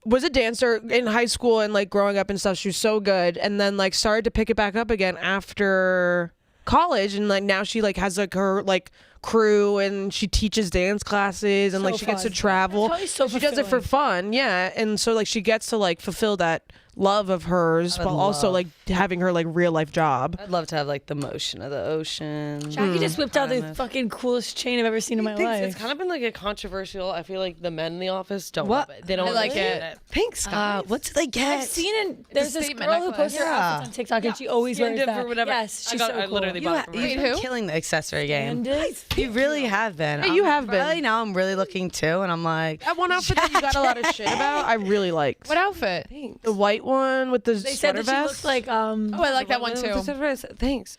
was a dancer in high school and like growing up and stuff. She was so good, and then like started to pick it back up again after college, and like now she like has like her like crew, and she teaches dance classes, and So like she gets to fun. travel. It's probably so She does it for fulfilling. fun, yeah, and so like she gets to like fulfill that love of hers while also like having her like real life job. I'd love to have like the motion of the ocean. Jackie just whipped out the fucking coolest chain I've ever seen in my It's life. kind of been like a controversial. I feel like the men in the office don't love it. They don't like really it. get it. Thanks, guys. What do they get? I've seen it. There's this statement girl who necklace. posts her outfits on TikTok, and she always wears Stand up that. or whatever. Yes, she's I so cool. literally bought it from her. You've been killing the accessory game. Candace? You really have been. Yeah, you have been. Really now I'm really looking too, and I'm like, That one outfit that you got a lot of shit about, I really liked. What outfit? The white one with the They said sweater that she vest. looked like Oh, I like that one too. Thanks.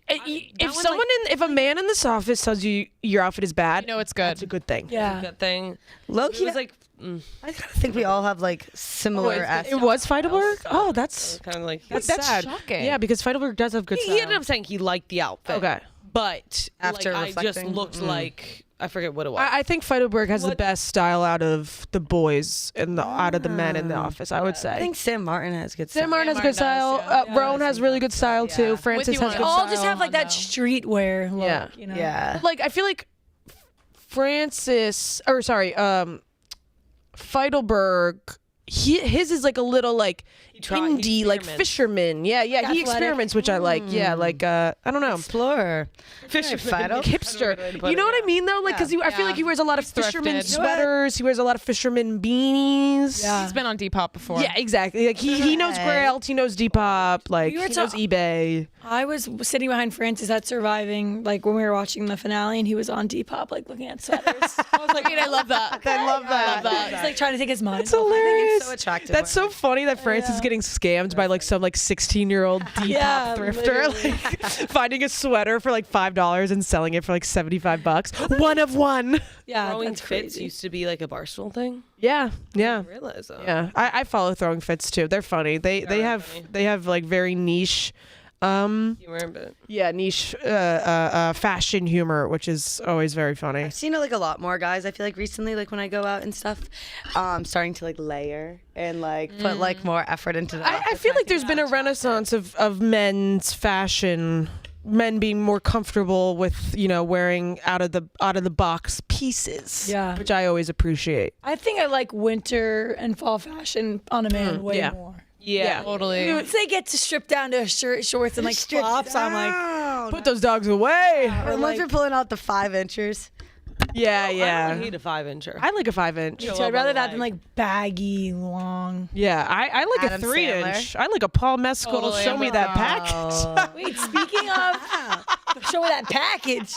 If a man in this office tells you your outfit is bad, You know it's good. that's a good thing. yeah. Good thing. low It key. was like I kind of think we all have like similar. It was Feidelberg? Oh, that's kind of like that's That's sad. shocking. Yeah, because Feidelberg does have good he style. ended up saying he liked the outfit. Okay. but After like, I just reflecting? looked like I forget what it was. I think Feidelberg has the best style out of the boys and out of the men in the office. I would say. I think Sam Martin has good stuff. Sam Martin has Martin good style. does, Roan has really good style too. Francis you has on good it. All style. just have like that streetwear look. Yeah. You know? Yeah. Like I feel like Feidelberg. His is like a little like he indie, like experiments. fisherman. Yeah, he Athletic. experiments, which I like. Yeah, like I don't know. Explorer. Fisher Fido. Hipster. You know what I mean though? Like, cause I feel like he wears a lot of fisherman thrifted. sweaters. He wears a lot of fisherman beanies. Yeah. He's been on Depop before. Yeah, exactly. Like he knows Grailed, he knows Depop, like were he knows eBay. I was sitting behind Francis at Surviving, like when we were watching the finale, and he was on Depop, like looking at sweaters. I was like, I love that. I love that. He's like trying to take his mind. That's hilarious. so attractive. That's so funny that Francis is getting scammed by like some like 16-year-old Depop Yeah, thrifter, literally. like finding a sweater for like $5 and selling it for like $75. One of one. Yeah, Throwing that's fits crazy. used to be like a Barstool thing. Yeah, yeah. I realize that. Yeah, I follow Throwing Fits too. They're funny. They have like very niche, Humor, but niche fashion humor, which is always very funny. I've seen it like a lot more, guys. I feel like recently, like when I go out and stuff, starting to like layer and like put like more effort into that. I feel like there's been a renaissance of men's fashion. Men being more comfortable with wearing out of the box pieces. Yeah. which I always appreciate. I think I like winter and fall fashion on a man way yeah. more. Yeah. Totally. Once they get to strip down to a shirt, shorts, and like flops, I'm like, Put those dogs away. unless you're pulling out the 5 inchers. Yeah, I yeah. don't hate a 5-incher. I like a 5-inch. so I'd rather that than like baggy, long. Yeah, I like Adam a 3-inch. I like a Paul Mescal. Totally. Show me that package. Wait, speaking of, show me that package.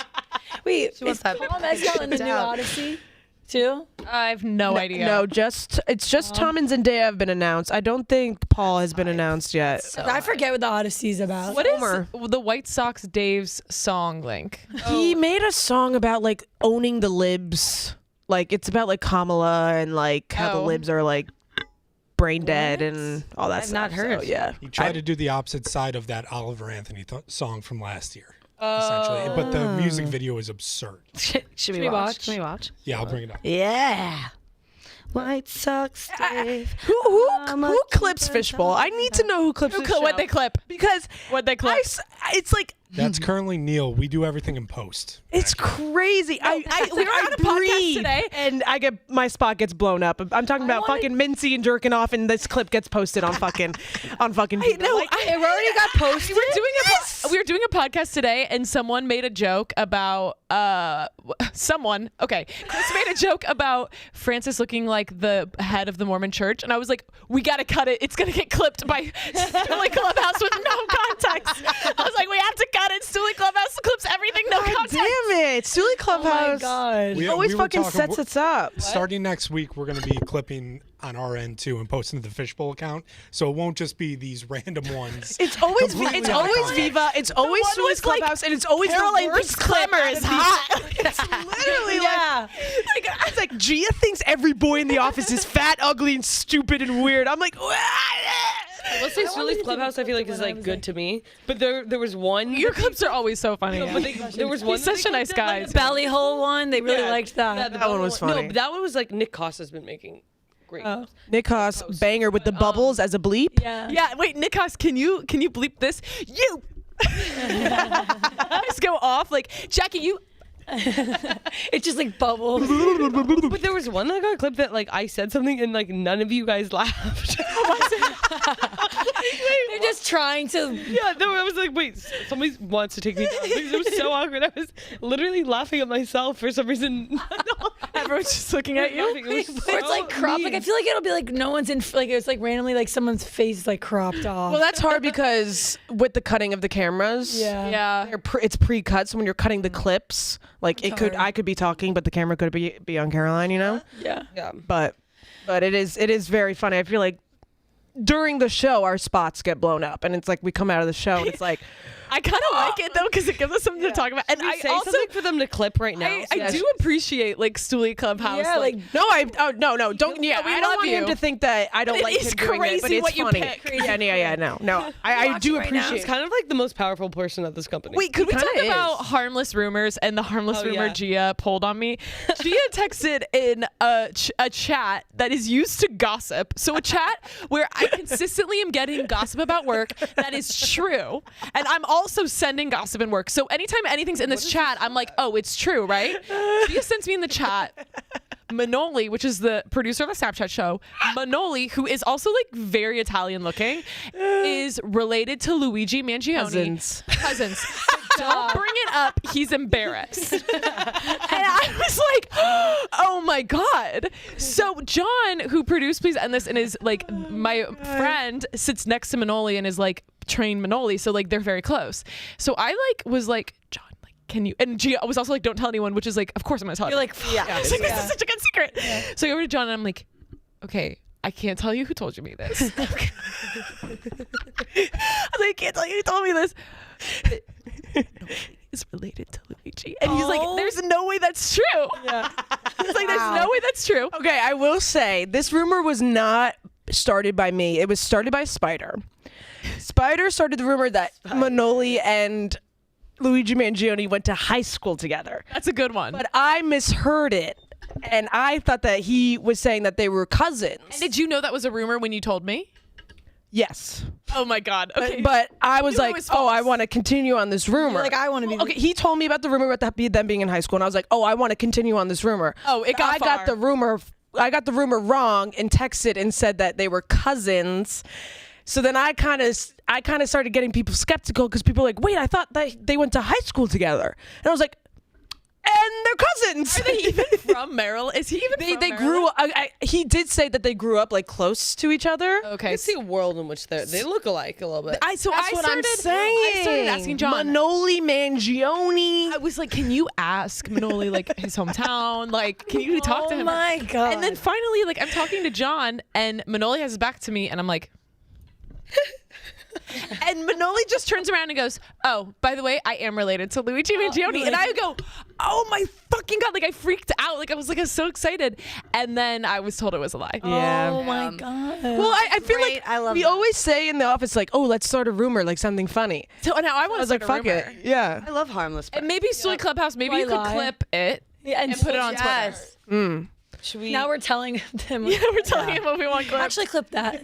Wait, wants is that Paul Mescal in the new out. Odyssey too? I have no idea. No, it's just Tom and Zendaya have been announced. I don't think Paul has been announced yet. I forget what the Odyssey's about. What is Homer. the White Sox Dave's song link? He made a song about like owning the libs. Like it's about like Kamala and like how the Oh. libs are like brain dead and all that I've stuff. not heard. So, yeah. He tried to do the opposite side of that Oliver Anthony song from last year, essentially. But the music video is absurd. Should we we watch? watch? Can we watch? Yeah, I'll bring it up. Yeah. White Sox Dave. Who clips Fishbowl? I need to know who clips this What show. they clip? Because What they clip? it's like That's currently Neil. We do everything in post. it's crazy. we were on a podcast breathe today. and my spot gets blown up. I'm talking about fucking Mincy and jerking off, and this clip gets posted on fucking Bieber. It already got posted. We were doing a podcast today, and someone made a joke about Chris made a joke about Francis looking like the head of the Mormon Church, and I was like, we gotta cut it. It's gonna get clipped by Stooley Clubhouse with no context. I was like, we have to cut it. Stooley Clubhouse clips everything, no God context. damn it, Stooley Clubhouse. God. Always we were fucking talking- sets us up. Starting next week, we're going to be clipping on our end too and posting to the Fishbowl account. So it won't just be these random ones. It's always Completely out of context. Viva. It's always one Stooley's was like, Clubhouse, and it's always Caroline the worst thinks Clemmer clip is out of hot. It's literally Yeah. like it's like Gia thinks every boy in the office is fat, ugly, and stupid and weird. I'm like, Let's say Stooley's Clubhouse, I feel like is like good to me. But there was one. Your clips are always so funny. But there was one. He's such a nice guy. Belly hole one. They really liked that. That one was funny. No, but that one was like Nick Costa's been making great. Nick Haas banger with the bubbles as a bleep. Yeah. Yeah, wait, Nikos, can you bleep this? You just go off like Jackie. You It's just like bubbles. But there was one that got clipped that like I said something and like none of you guys laughed. They're just trying to. Yeah, no, I was like, wait, somebody wants to take me down because it was so awkward. I was literally laughing at myself for some reason. everyone's just looking at you. Or it's like cropped. Like I feel like it'll be like no one's in. Like it's like randomly like someone's face is like cropped off. Well, that's hard because with the cutting of the cameras, Yeah. it's pre-cut. So when you're cutting the clips, like I could be talking, but the camera could be on Caroline, you know. Yeah. Yeah. But it is very funny. I feel like during the show our spots get blown up, and it's like we come out of the show and it's like I kind of like it though because it gives us something to talk about. And Can we I say also something for them to clip right now? I do appreciate like Stoolie Clubhouse. Yeah, like No, don't. Yeah, we I love don't want him you. to think that I don't But it like is him doing it, but crazy it's what you funny. pick. Yeah, no. I do right now. appreciate. He's kind of like the most powerful person at this company. Wait, could we talk kinda about is. harmless rumors and the harmless rumor yeah. Gia pulled on me? Gia texted in a chat that is used to gossip. So a chat where I consistently am getting gossip about work that is true. And I'm also sending gossip in work. So anytime anything's in this chat, I'm like, oh, it's true, right? Gia sends me in the chat Manoli, which is the producer of the Snapchat show, Manoli, who is also like very Italian looking, is related to Luigi Mangione. Cousins. So don't bring it up. He's embarrassed. And I was like, oh my God. So John, who produced Please End This, and is like my friend, sits next to Manoli and is like trained Manoli. So like they're very close. So I like was like, John, can you? And Gia was also like, don't tell anyone, which is like, of course I'm gonna tell. You're like, Yeah. It's like, this is such a good secret. Yeah. So I go over to John and I'm like, okay, I can't tell you who told you me this. I was like, I can't tell you who told me this. Nobody is related to Luigi. And he's like, there's no way that's true. Yeah. He's like, there's no way that's true. Okay, I will say this rumor was not started by me. It was started by Spider. Spider started the rumor that Manoli and Luigi Mangione went to high school together. That's a good one. But I misheard it. And I thought that he was saying that they were cousins. And did you know that was a rumor when you told me? Yes. Oh my God. Okay. But I was You knew like, it was oh, I false. want to continue on this rumor. like I want to be. Okay, he told me about the rumor about them being in high school, and I was like, "Oh, I want to continue on this rumor." Oh, it got I got far. the rumor. I got the rumor wrong and texted and said that they were cousins. So then I kind of started getting people skeptical because people were like, "Wait, I thought that they went to high school together," and I was like, "And they're cousins." Are they even from Maryland? Is he even from They Maryland? grew up. He did say that they grew up like close to each other. Okay. I see a world in which they look alike a little bit. That's what I'm saying. I started asking John. Manoli Mangione. I was like, can you ask Manoli like his hometown? Like, can you talk to him? Oh my God. And then finally, like, I'm talking to John, and Manoli has his back to me, and I'm like. And Manoli just turns around and goes, oh, by the way, I am related to Luigi Mangione. And I go, oh my fucking God. Like I freaked out. Like I was so excited. And then I was told it was a lie. Yeah. Oh my God. Well, I feel Great. like I love we that. always say in the office, like, oh, let's start a rumor, like something funny. So now I want I to was like, fuck it. Yeah. I love Harmless. And maybe Stoolie Clubhouse, maybe Why you could lie? clip it and put it on Twitter. Yes. Should we? Now we're telling them. Yeah, we're telling him what we want clipped. Actually, clip that.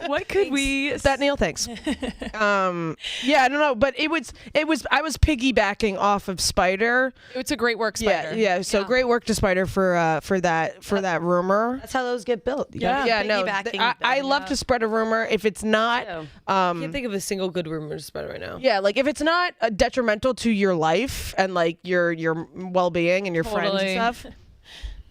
What could we? That Neil, thanks. Yeah, I don't know, but I was piggybacking off of Spider. It's a great work, Spider. Yeah. So great work to Spider for that rumor. That's how those get built. You Yeah, gotta no, piggybacking, I love to spread a rumor. If it's not, I can't think of a single good rumor to spread right now. yeah, like if it's not detrimental to your life and like your well-being and your friends and Totally. stuff,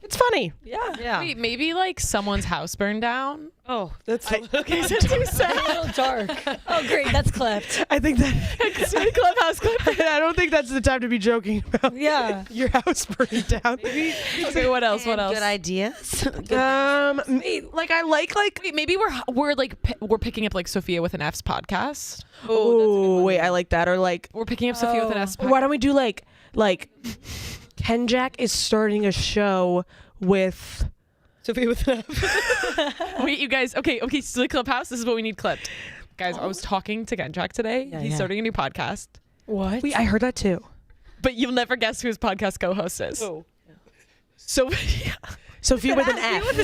it's funny. Yeah. Wait, maybe like someone's house burned down. Oh, that's Okay, since you said A little dark. Oh, great. That's clipped. I think that Stoolie Clubhouse clip. I don't think that's the time to be joking about Yeah. your house burning down. Okay, what else? What else? Good ideas. Like I like Wait, maybe we're picking up like Sofia with an F's podcast. oh wait, I like that. Or like, We're picking up Sofia with an F's podcast. why don't we do like Kenjac is starting a show with Sofia with an F. Wait, you guys. Okay. Stoolie Clubhouse. This is what we need clipped. Guys, I was talking to Kenjac today. He's starting a new podcast. What? Wait, I heard that too. But you'll never guess who his podcast co-host is. Oh. Sofia. Sophia with an F. What?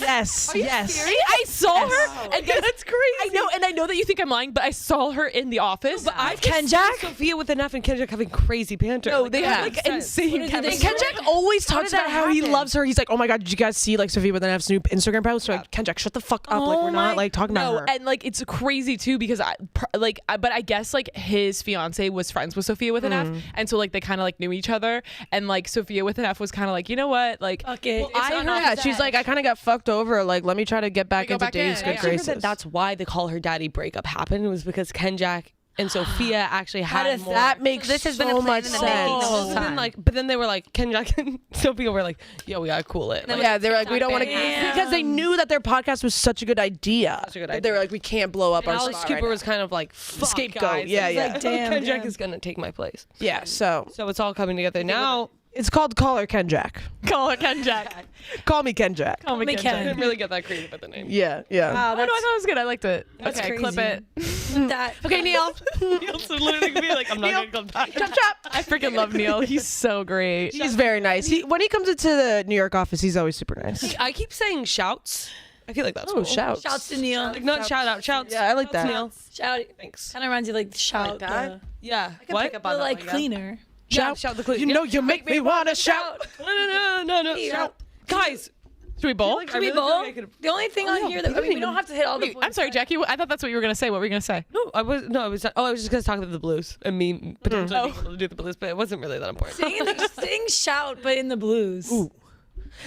Yes. Yes. I saw her. And guys, that's crazy. I know, and I know that you think I'm lying, but I saw her in the office. But I've Kenjac? Sofia with an F and Kenjac having crazy banter. No, Like, they that have makes like sense. insane And chemistry. Kenjac always talks did about that how he happen? loves her. He's like, oh my God, did you guys see like Sophia with an F's new Instagram post? So like, Kenjac, shut the fuck up. Like we're not like talking about No, her. and like it's crazy too because but I guess like his fiance was friends with Sofia with an F, and so like they kind of like knew each other, and like Sofia with an F was kind of like, you know what, like Okay. I heard that. She's like, I kind of got fucked over. Like, let me try to get back Go into back Dave's in, good yeah. I heard graces. that that's why the Call Her Daddy breakup happened was because Kenjac and Sofia actually How had does more. That makes This has been a so plan much in the making the sense. whole And then, time. like, but then they were like, Kenjac and Sofia were like, yo, we gotta cool it. Like, Yeah, they're like, we don't want to, Damn. because they knew that their podcast was such a good idea. Such a good That they were idea. like, we can't blow up our Alex spot Cooper right was kind of like, fuck, Scapegoat, guys. yeah, It's yeah. Like, damn, Kenjac damn. is gonna take my place. now. Yeah, so So it's all coming together now. it's called Call Her Kenjac. Call it Kenjac. Call me Kenjac. Call me Me Kenjac. Ken. I didn't really get that creative with the name. Yeah, yeah. Wow, Oh, no, I that's, thought it was good. I liked it. That's Okay, clip crazy. it. that. Okay, Neil. Neil's literally gonna be like, I'm not gonna come back. Chop chop. I freaking love Neil. He's so great. He's very nice. When he comes into the New York office, he's always super nice. I keep saying shouts. I feel like that's Oh, cool. shouts. Shouts to Neil. Like not shout out, shouts. Yeah, I like Shouts, that. Neil. Shout. Thanks. Kind of reminds you like shout. that. Yeah. can What? pick up on The that like one, yeah. cleaner. Yeah, shout the clip. You know you make me want to shout. No. Shout. Guys. Should we bowl? Should we bowl? The only thing on here that we don't have to hit all the Wait, points. I'm sorry, Jackie. I thought that's what you were gonna say. What were you gonna say? No, I was just gonna talk about the blues and me potentially being able to do the blues, but it wasn't really that important. Sing shout, but in the blues. Ooh.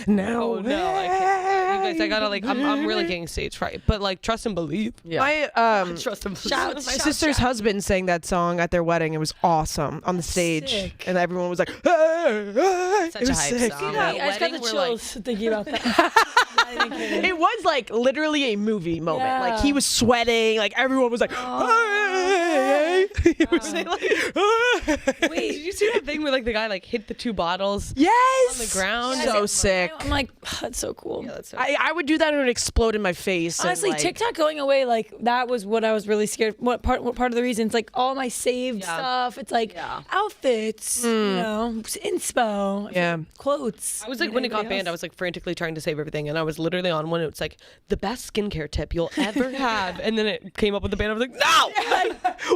No. Oh no, I can't. You guys, I gotta like, I'm really getting stage fright, but like trust and believe. Yeah. My Trust him. Shout, my shout, sister's shout. husband sang that song at their wedding. It was awesome on the stage, sick. and everyone was like, "Hey, hey." Such It a was hype sick. song. Yeah, That I just got the wedding, we're like- chills thinking about that. Not even kidding. It was like literally a movie moment. Yeah. Like he was sweating. Like everyone was like, "Hey." He was like, Did Wait, you see that thing where like the guy like hit the 2 bottles yes, on the ground? So sick. I'm like, that's so cool. Yeah, that's so I would do that and it would explode in my face. and, Honestly, like, TikTok going away, like that was what I was really scared. What part of the reason? It's like all my saved Yeah. stuff. It's like Yeah. outfits, you know, inspo, Yeah. quotes. I was like, when it got banned, I was like frantically trying to save everything, and I was literally on one. It's like the best skincare tip you'll ever have, and then it came up with the ban. I was like, no.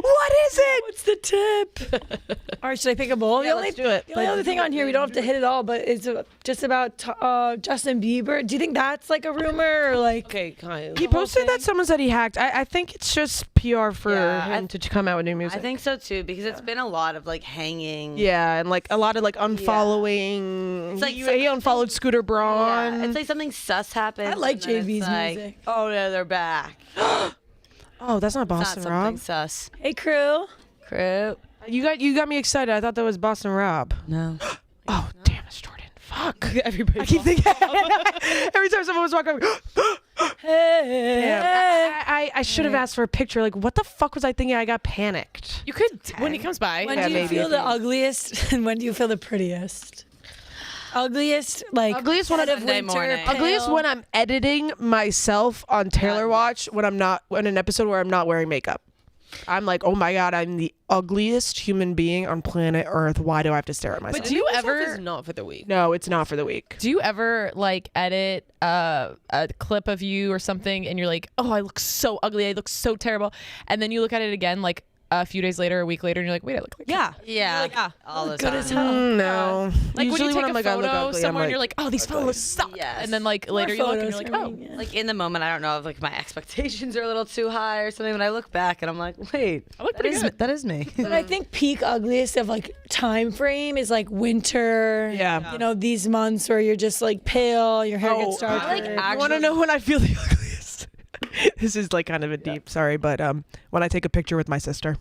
What is it? What's the tip? All right, should I pick a bowl? Yeah, let's do it. The only other thing on here, we don't have to hit it all, but it's just about Justin Bieber. Do you think that's like a rumor or like? Okay, Kyle. He posted that someone said he hacked. I think it's just PR for Yeah, him to come out with new music. I think so too, because it's been a lot of like hanging. Yeah, and like a lot of like unfollowing. It's like he unfollowed Scooter Braun. Yeah, it's like something sus happened. I like and then it's JV's like, music. Oh yeah, they're back. oh, that's not Not Boston something Rob. sus. Hey, crew. Crap. You got me excited. I thought that was Boston Rob. No. Oh, damn, it's Jordan. Fuck. Everybody. I keep thinking every time someone was walking. Hey. Damn, I should have asked for a picture. Like, what the fuck was I thinking? I got panicked. You could when he comes by. When Yeah, do you maybe. feel the ugliest and when do you feel the prettiest? Ugliest, like Ugliest when head I- of Sunday winter, morning. Ugliest pale. when I'm editing myself on Taylor Watch when I'm not in an episode where I'm not wearing makeup. I'm like, oh my god, I'm the ugliest human being on planet Earth. Why do I have to stare at myself? But do you Is ever not for the week. No, it's not for the week. do you ever like edit a clip of you or something and you're like, oh, I look so ugly, I look so terrible, and then you look at it again like a few days later, a week later, and you're like, wait, I look like Yeah. Yeah. Like, ah, all the good time. as hell. No. like Usually when you take I'm a like, I photo look ugly, I'm somewhere and like, you're like, oh, these photos suck, Yes. and then like later you look and you're like, oh, Yeah. Like in the moment, I don't know if like my expectations are a little too high or something. But I look back and I'm like, wait, I look that pretty is good. that is me. But I think peak ugliest of like time frame is like winter. Yeah. You know, these months where you're just like pale, your hair gets darker. I like I want to know when I feel the ugliest. This is like kind of a deep, sorry, but when I take a picture with my sister.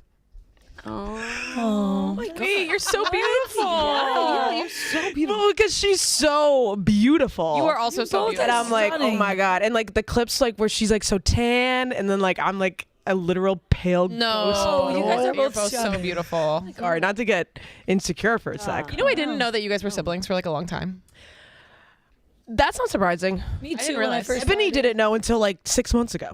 oh my god. Wait, you're so beautiful. Yeah, you're so beautiful. Because she's so beautiful. You are also so both beautiful. And I'm like, oh stunning. my god. And like the clips like where she's like so tan, and then like I'm like a literal pale ghost No, you model. guys are you're both both so stunning. beautiful. Sorry, not to get insecure for a sec. You know, I didn't know that you guys were siblings for like a long time. That's not surprising. Me didn't too. When I realize. first Ebony started. didn't know until like 6 months ago.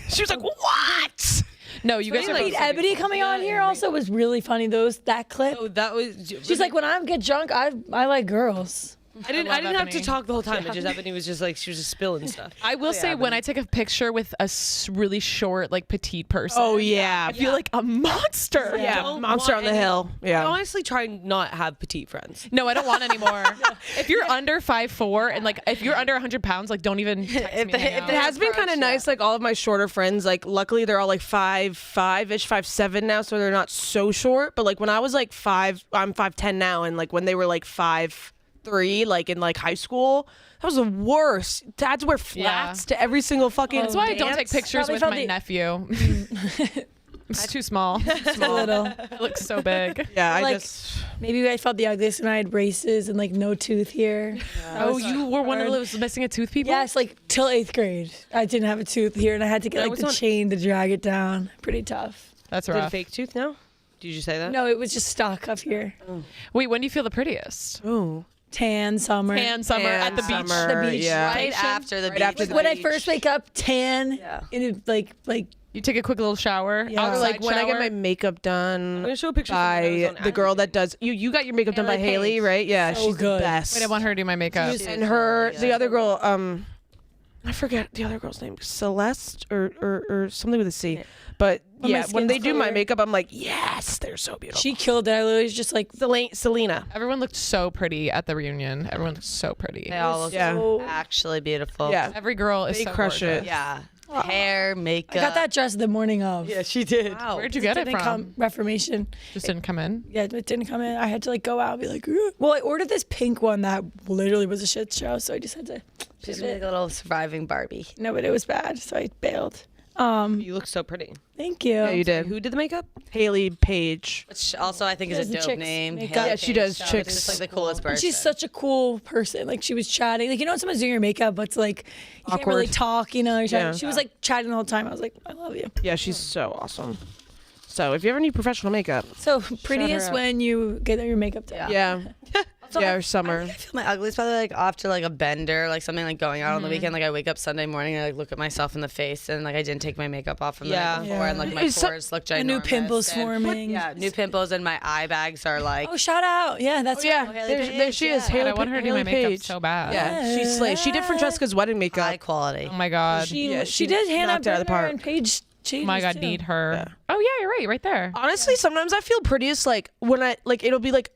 She was like, what? No, you guys are Wait, both. Ebony coming on here also was really funny. That clip. Oh, that was. She's like, when I get drunk, I like girls. I didn't love have to Ebony. talk the whole time. It just Ebony was just like she was just spilling stuff. I will say when I take a picture with a really short, like petite person, Oh yeah. I feel like a monster. Yeah, Don't monster want on the hill. I Yeah. honestly try not have petite friends. No, I don't want any more. If you're under 5'4" and like if you're under 100 pounds, like don't even text me. to hang out. It has been kind of nice. Like all of my shorter friends, like luckily they're all like 5'5"-ish, 5'7" now, so they're not so short. But like when I was like 5, I'm 5'10" now, and like when they were like 5'3", like in like high school, that was the worst. I had to wear flats to every single fucking. That's why I don't take dance. pictures Probably with felt my the- nephew. It's too small. a little. It looks so big. Yeah, Like, maybe I felt the ugliest when I had braces and like no tooth here. Oh, you were one of those missing a tooth people? Yes, like till 8th grade, I didn't have a tooth here, and I had to get like was the on- chain to drag it down. Pretty tough. That's Did a rough. fake tooth now? Did you say that? No, it was just stuck up here. Wait, when do you feel the prettiest? ooh. Tan summer. Tan summer at the beach. Summer, The beach. yeah. Right after the Right beach. after Like the when I beach. first wake up, tan. Yeah. And it, like You take a quick little shower. Yeah. Outside Or, Like when I get shower. my makeup done I'm gonna show a picture from when I was by on the girl that does you got your makeup done by Hailey Hailey, Page. right? Yeah, So she's good. the best. Wait, I want her to do my makeup. And her the other girl, I forget the other girl's name, Celeste or something with a C. But my yeah, when skin's they do my clear. makeup, I'm like, yes, they're so beautiful. she killed it. I literally was just like Selena. Everyone looked so pretty at the reunion. Everyone looked so pretty. They all look Yeah. actually beautiful. Yeah. Every girl is They so crush it. gorgeous. Yeah. Hair, makeup. I got that dress the morning of. Yeah, she did. Wow. Where'd you get it Didn't from? come Reformation. Just didn't come in. Yeah, it didn't come in. I had to like go out and be like, "Ugh." Well, I ordered this pink one that literally was a shit show, so I just had to. She's like a little surviving Barbie. No, but it was bad, so I bailed. You look so pretty. Thank you. Yeah, you did. Who did the makeup? Hailey Page. Which also I think is Does a the dope chicks name. makeup? Hailey Yeah, she Page. does So chicks. It's just like the coolest person. And she's such a cool person. Like she was chatting. Like you know when someone's doing your makeup, but it's like you can't really Awkward. talk. You know, you're chatting. Yeah. She was like chatting the whole time. I was like, I love you. Yeah, she's so awesome. So if you ever need professional makeup, So prettiest out. when you get your makeup done. yeah, yeah, or summer. I feel my ugliest probably like after like a bender, like something like going out on the weekend. Like I wake up Sunday morning and I like look at myself in the face and like I didn't take my makeup off from the Yeah. night before and like my It's so- pores look ginormous. And new pimples and- forming. Yeah, new pimples and my eye bags are like. Oh, shout out. Yeah, that's Yeah, Hailey there she is. Page, God, Hailey, I want her to do Hailey my makeup Page. so bad. Yeah, she slays. She did Francesca's wedding high makeup. quality. Oh my God. She Yeah, she she did Hannah knocked it out of the Brenner park. and Paige. Oh my God, need her. Oh yeah, you're right there. Honestly, sometimes I feel prettiest like when I like it'll be like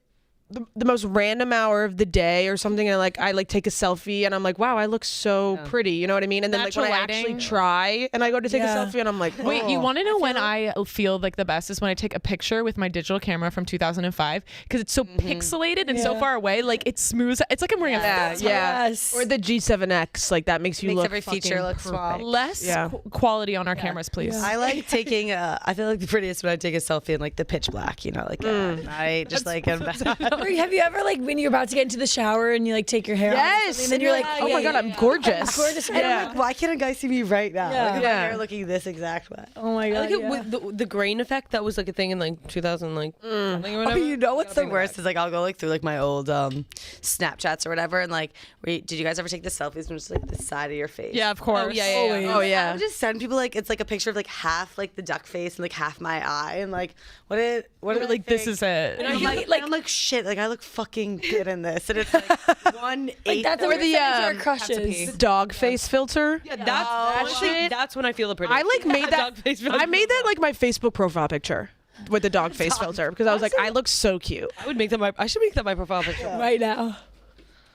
the most random hour of the day or something, and I take a selfie and I'm like, wow, I look so pretty, you know what I mean? And then Natural like when lighting. I actually try and I go to take Yeah. a selfie and I'm like, Wait, you oh. want to know when I feel like the best is when I take a picture with my digital camera from 2005 because it's so pixelated and so Yeah. far away. Like it's smooth. It's like I'm wearing Yeah, a yeah. Yes. Or the G7X, like that makes you Makes look every feature fucking look small. perfect. less Yeah. quality on our cameras, please. Yeah. I like taking I feel like the prettiest when I take a selfie in like the pitch black, you know, like at night, just like Or have you ever like when you're about to get into the shower and you like take your hair off or Yes, something, and then you're like, oh my god, I'm gorgeous. gorgeous. And I'm like, why can't a guy see me right now? Yeah. Look at Yeah. my hair looking this exact way. Oh my I god. like it yeah. with the grain effect. That was like a thing in like 2000, like something or whatever. Oh, you know what's the Gotta bring worst that is like I'll go like through like my old Snapchats or whatever, and like, did you guys ever take the selfies from just like the side of your face? Yeah, of course. Oh yeah, yeah, Always. yeah. Oh I yeah. would just send people like it's like a picture of like half like the duck face and like half my eye, and like what did I Like this think? is it. And I'm like shit, like I look fucking good in this, and it's like 1/8. Like that's Or what the, we're sending to our um, crushes. Dog face filter. Yeah, that's when I feel the prettiest. I like made that. Dog face I made that like my Facebook profile picture with the dog face filter because I was like, I look so cute. I would make that I should make that my profile picture. Right now.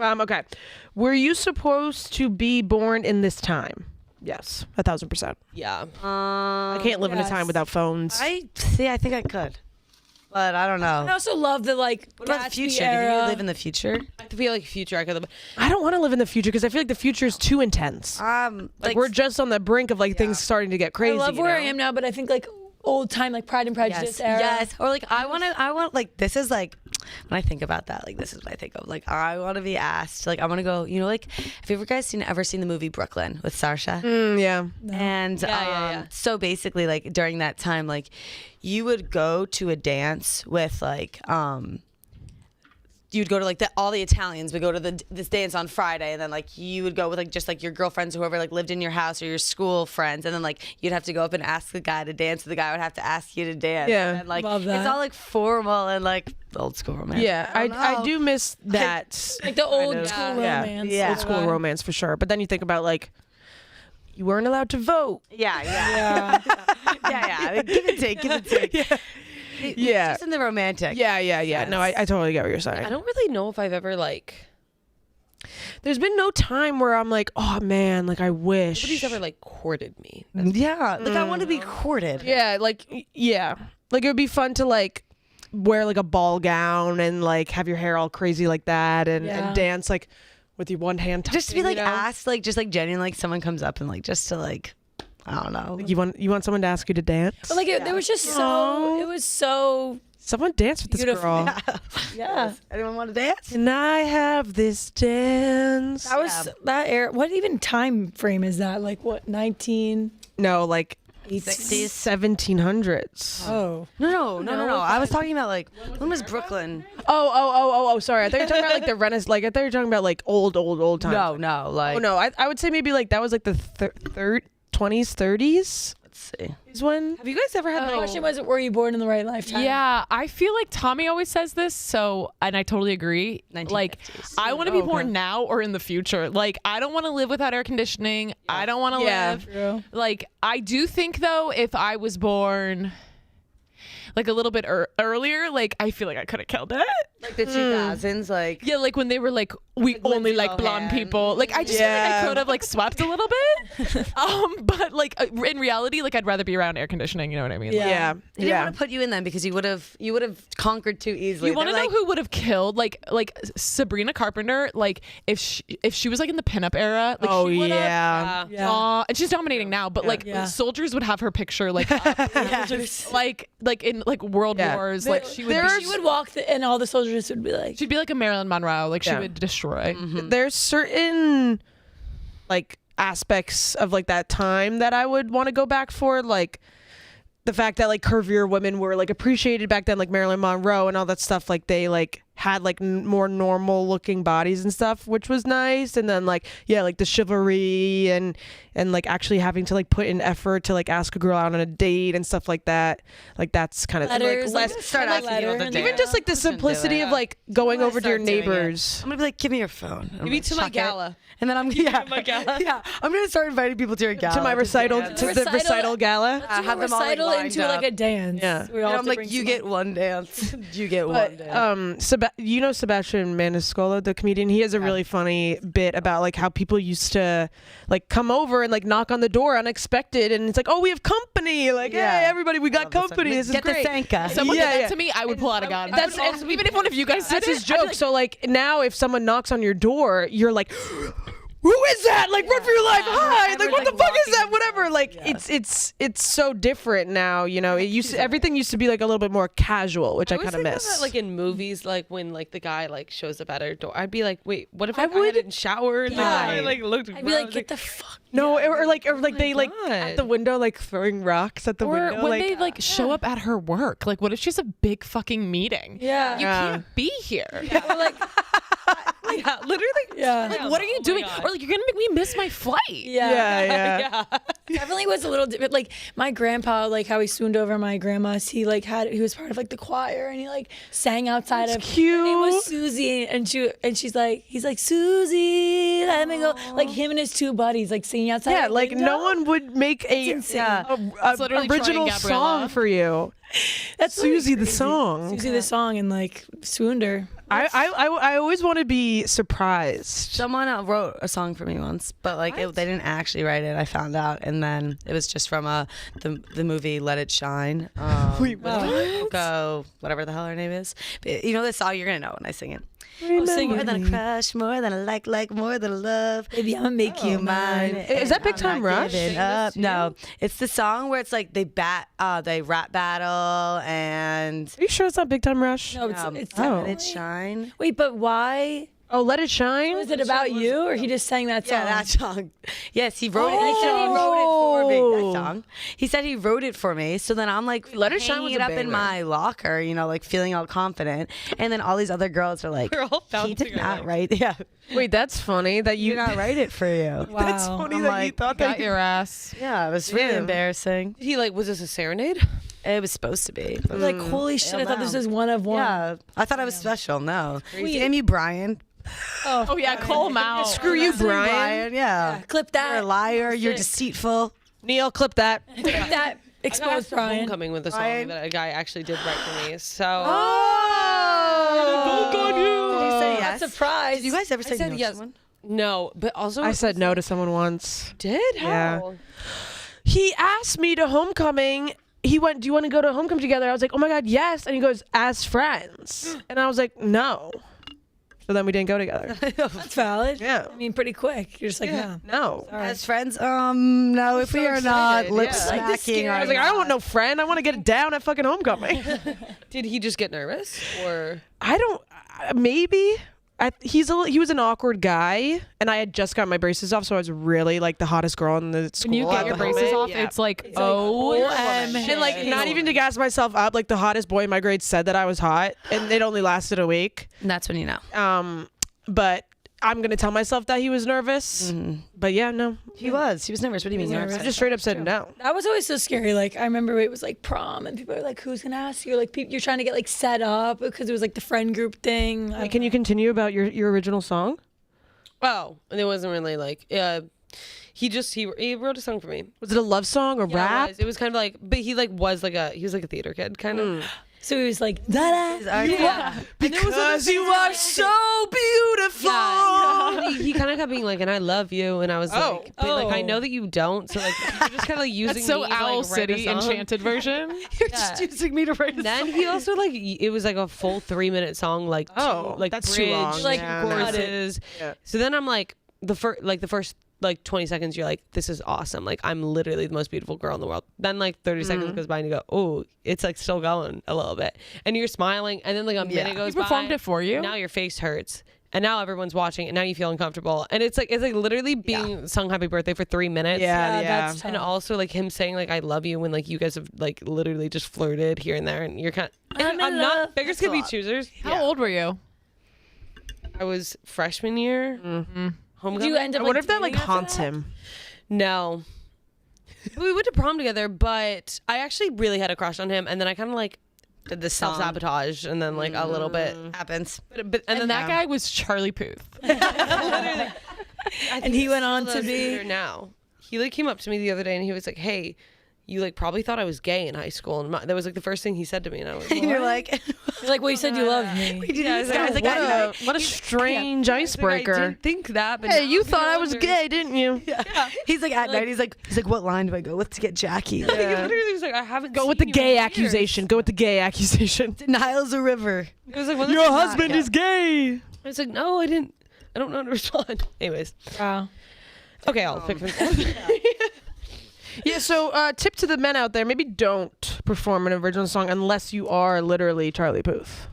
Okay. Were you supposed to be born in this time? Yes, 1000%. Yeah. I can't live in a time yes. without phones. I think I could, but I don't know. I also love the like What about the Gatsby future? Do you era. think you live in the future? I feel like future. I could live. I don't want to live in the future because I feel like the future is too intense. Like we're just on the brink of like things starting to get crazy. I love you where know? I am now, but I think like old time like Pride and Prejudice era. Yes. Or like I want like this is like when I think about that, like this is what I think of. Like I want to be asked, like I want to go, you know, like have you ever seen the movie Brooklyn with Saoirse? Yeah. And yeah. so basically like during that time, like you would go to a dance with like you'd go to like all the Italians would go to this dance on Friday, and then like you would go with like just like your girlfriends or whoever like lived in your house or your school friends, and then like you'd have to go up and ask the guy to dance, or the guy would have to ask you to dance. Yeah. And like Love that. it's all like formal and like old school romance. Yeah, don't I know. do miss that. Like the old of- school yeah. romance. Yeah. Old school romance for sure. But then you think about like you weren't allowed to vote. Yeah. Yeah. I mean, give and take, give and take. Yeah. Just in the romantic. Yeah. No, I totally get what you're saying. I don't really know if I've ever like. There's been no time where I'm like, oh man, like I wish. Nobody's ever like courted me. Yeah. Like I want to be courted. Yeah, like yeah, like it would be fun to like wear like a ball gown and like have your hair all crazy like that and dance like with your one hand. Just to be touching, like you know? asked, like just like genuinely, like someone comes up and like just to like I don't know. Like you want someone to ask you to dance? But like there was just so it was so Someone dance with this beautiful. girl. Yeah. Anyone want to dance? Can I have this dance? That was that era. What even time frame is that? Like what 19? No, like 60s? 1700s. Oh. No. I was talking about like when was Brooklyn? Oh. Sorry. I thought you were talking about like the Renaissance. Like I thought you were talking about like old times. No. Like Oh no, I would say maybe like that was like the 20s, 30s. let's see. Is when. Have you guys ever had The like question was, were you born in the right lifetime? Yeah, I feel like Tommy always says this, so and I totally agree. 1950s. Like, I want to be born now or in the future. Like, I don't want to live without air conditioning. I don't want to live. True. Like, I do think though, if I was born like a little bit earlier, like I feel like I could have killed it. Like the 2000s, like Yeah, like when they were like, we only Lindsay like blonde Lohan. people. Like I just feel like I could have like swept a little bit. But like in reality, like I'd rather be around air conditioning. You know what I mean? Yeah. they didn't want to put you in them because you would have conquered too easily. You want to They're know like, who would have killed like Sabrina Carpenter? Like if she was like in the pinup era, like Oh she would yeah. Yeah. and she's dominating now, but like Yeah. soldiers would have her picture like up, like in like world wars, like she would She would walk, and all the soldiers would be like, she'd be like a Marilyn Monroe, like she Yeah. would destroy. There's certain like aspects of like that time that I would want to go back for, like the fact that like curvier women were like appreciated back then, like Marilyn Monroe and all that stuff. Like they like had like more normal looking bodies and stuff, which was nice. And then like like the chivalry and like actually having to like put in effort to like ask a girl out on a date and stuff like that. Like that's kind of letters, like like, less. start like asking you letter about the and- Even just like the simplicity of like going When I over to your start doing it, neighbors. I'm gonna be like, give me your phone. I'm Maybe gonna to my chuck it, gala. and then I'm I'm gonna start inviting people to your gala. To my recital, Yeah. to the recital gala. have them all, like, recital lined into up. like a dance. Yeah. We And all have I'm to like, bring you some- get one dance. You get one dance. You know Sebastian Maniscalco, the comedian. He has a really funny bit about like how people used to like come over and like knock on the door unexpected, and it's like, oh, we have company. Like, Yeah. hey, everybody, we got company. This is Get great. the Sanka. Someone Yeah, did that yeah. to me, I would pull out a gun. That's- even if one of you guys did That's his it, I'd be joke. like, So like now, if someone knocks on your door, you're like, who is that? Like, run for your life! Hi! Like, what the fuck is that? Whatever. Like, it's so different now. You know, it used to, everything used to be like a little bit more casual, which I always kind of think miss. that, like in movies, like when like the guy like shows up at her door, I'd be like, wait, what if I I would- hadn't showered? Yeah. I like looked. I'd be like, get the fuck. no, or like they like God. at the window, like throwing rocks at the or window. when like, they like show up at her work, like what if she's a big fucking meeting? Yeah. You can't be here. Or like, yeah, literally. yeah. Like, what are you Oh my doing? God. Or like, you're gonna make me miss my flight. Yeah. Definitely was a little different. Like my grandpa, like how he swooned over my grandma's. He like he was part of like the choir, and he like sang outside of. cute. Her name was Susie, and he's like Susie, let me go. Like him and his two buddies, like singing outside. Yeah, of the like window. no one would make a insane. literally original Troy and Gabriella. song for you. That's really Susie the crazy. song. Susie the song, and like swooned her. I always want to be surprised. Someone wrote a song for me once, but like they didn't actually write it. I found out, and then it was just from the movie Let It Shine. Wait, Go, whatever the hell her name is. But you know this song, you're gonna know when I sing it. Sing More it. than a crush, more than a like, more than a love. Baby, I'ma make you mine. Is that Big Time Rush? No, it's the song where it's like they rap battle and Are you sure it's not Big Time Rush? No, it's Let It Shine. Wait, but why? Oh, Let It Shine. Was it about you, or he just sang that song? Yeah, that song. Yes, he wrote it. He said he wrote it for me. That song. He said he wrote it for me. So then I'm like, Let It Shine hanging was it a up in banger. my locker, you know, like feeling all confident. And then all these other girls are like, We're all he did bouncing not our write. Yeah, Wait, that's funny that you did not write it for you. Wow. That's funny I'm that you like, thought Got that. your ass. Yeah, it was really Damn. embarrassing. He like, was this a serenade? It was supposed to be. But Like, holy shit! I thought this no. was one of one. yeah, I thought I was special. No, Wait. damn you, Brian. Oh yeah, call him out. Screw you, Brian. Yeah. Clip that. You're a liar. You're Shit. deceitful. Neil, clip that. Clip that. I got Exposed asked for Brian. homecoming with a song Brian. that a guy actually did write for me. So Oh, Did you say yes? Not surprised. Did you guys ever say said no yes. to someone? no, but also I said no to someone once. did Yeah. how? He asked me to homecoming. He went, "Do you want to go to homecoming together?" I was like, "Oh my god, yes!" And he goes, "As friends," and I was like, "No." So then we didn't go together. That's valid. Yeah. I mean, pretty quick. You're just like, no. No. As friends, no, if we are not excited, lip yeah. smacking, I was like, I don't want no friend. I want to get it down at fucking homecoming. Did he just get nervous or? I don't. Maybe. He was an awkward guy, and I had just got my braces off, so I was really like the hottest girl in the school. When you get your braces off, Yeah. it's like, And like, not even to gas myself up, like the hottest boy in my grade said that I was hot, and it only lasted a week. And that's when you know. But I'm gonna tell myself that he was nervous. But yeah, no, He was nervous. What do you mean? I just straight up said no. That was always so scary. Like, I remember it was like prom, and people were like, who's gonna ask you? Like, you're trying to get like set up because it was like the friend group thing. Hey, can you continue about your original song? Oh, and it wasn't really like. He wrote a song for me. Was it a love song or Yeah, rap? It was kind of like, but he was like a theater kid kind of. So he was like, da-da. Yeah. Because you are so beautiful. And he kind of kept being like, and I love you, and I was like, but like I know that you don't, so like you're just kind of like using That's so me to, Owl like, write a City song. Enchanted version. You're just using me to write a Then he also like it was like a full 3-minute song, like that's too bridge, long. Like, Yeah. choruses. Yeah. So then I'm like the first like 20 seconds you're like, this is awesome, like I'm literally the most beautiful girl in the world. Then like 30 seconds goes by and you go, oh, it's like still going a little bit, and you're smiling, and then like a minute goes He performed by, it for you? now your face hurts, and now everyone's watching, and now you feel uncomfortable, and it's like literally being sung happy birthday for 3 minutes. Yeah. That's tough. And also like him saying like I love you when like you guys have like literally just flirted here and there, and you're kind of I'm in not love. beggars can be choosers. How old were you? I was freshman year. Homecoming. Did you end up I wonder if that like dating after haunts that? him. No. We went to prom together, but I actually really had a crush on him, and then I kind of like Did the song self-sabotage, and then like a little bit. happens? But And then that guy was Charlie Puth. And he went on to Lives be. here now. He like came up to me the other day, and he was like, "Hey, you like probably thought I was gay in high school," and that was like the first thing he said to me, and I was like, And you're like, You're like, well, you said you loved me. What a strange I icebreaker. didn't think that, but Hey, now you I'm thought I was older. gay, didn't you? he's like at night. He's like, what line do I go with to get Jackie? He literally was like, I haven't Go with seen the you gay in years. accusation. Go with the gay accusation. Niles a river. It was like, well, Your this is not husband gay. is gay. I was like, no, I didn't. I don't know how to respond. Anyways, Wow. okay, I'll pick things up. Yeah, so tip to the men out there, maybe don't perform an original song unless you are literally Charlie Puth.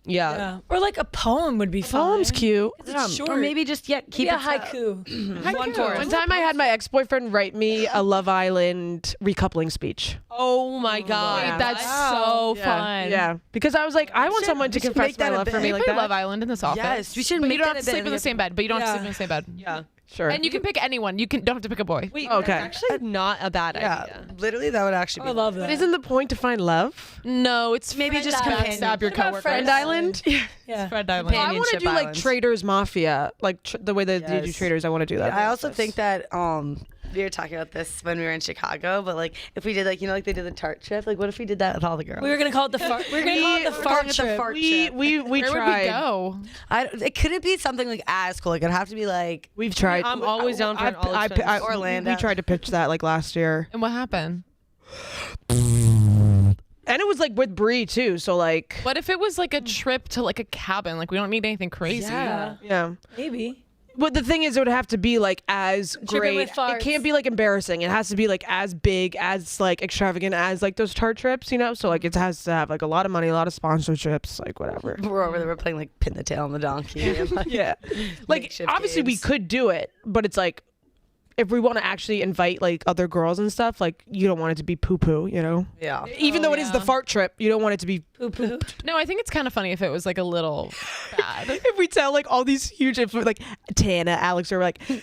Yeah. Yeah. Or like a poem would be fun. Poem's cute. It's short. Or maybe just keep Be it a haiku. One chorus. One time I had my ex-boyfriend write me a Love Island recoupling speech. Oh my god. Yeah. That's so Yeah. fun. Yeah, because I was like, I want someone to we should confess make that my a love for bit. me They like play that. Love Island in this office. Yes, we should But make you don't that have a to bit sleep in the of- same bed. But you don't have to sleep in the same bed. Yeah. Sure. And you can pick anyone. You don't have to pick a boy. Wait, Okay. that's actually not a bad Yeah, idea. literally, that would actually be. I love that. But isn't the point to find love? No, it's Maybe friend just island. companion. Stab your What about coworker. friend Island? Yeah. Friend Island. I want to Companionship do like islands. Traders Mafia, like the way that they do Yes. Traders. I want to do that. I also think that we were talking about this when we were in Chicago, but like if we did like like they did the Tarte trip, like what if we did that with all the girls? We were gonna call it the fart. We were gonna call it the fart trip. we Where tried. would we go? It couldn't be something like as cool. Like it'd have to be like We've tried. I'm always down for an all expense. Orlando. We tried to pitch that like last year, And what happened? and it was like with Bree too. So like, What if it was like a trip to like a cabin? Like we don't need anything crazy. Yeah. yeah. Maybe. But the thing is, it would have to be like as great. with farts. It can't be like embarrassing. It has to be like as big, as like extravagant as like those Tarte trips, you know. So like it has to have like a lot of money, a lot of sponsorships, like whatever. we're over there, we're playing like pin the tail on the donkey. And, like, Yeah, like makeshift obviously games. we could do it, but it's like if we want to actually invite like other girls and stuff, like you don't want it to be poo poo, you know. Yeah. Even though it is the yeah. fart trip, you don't want it to be. Poo poo. No, I think it's kind of funny if it was like a little bad. If we tell like all these huge, like Tana, Alix are like the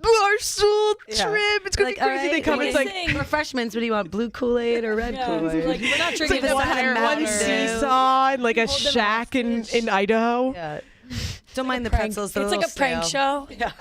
Barstool trip, it's gonna Like, be crazy. all They come, we it's like. sing. Refreshments. What do you want? Blue Kool-Aid or red Yeah, Kool-Aid? like we're not It's drinking like this one, out of one water. seesaw and like a Hold them shack in hostage. Idaho. Yeah. Don't mind the Prank- pretzels. It's like a prank show. Yeah.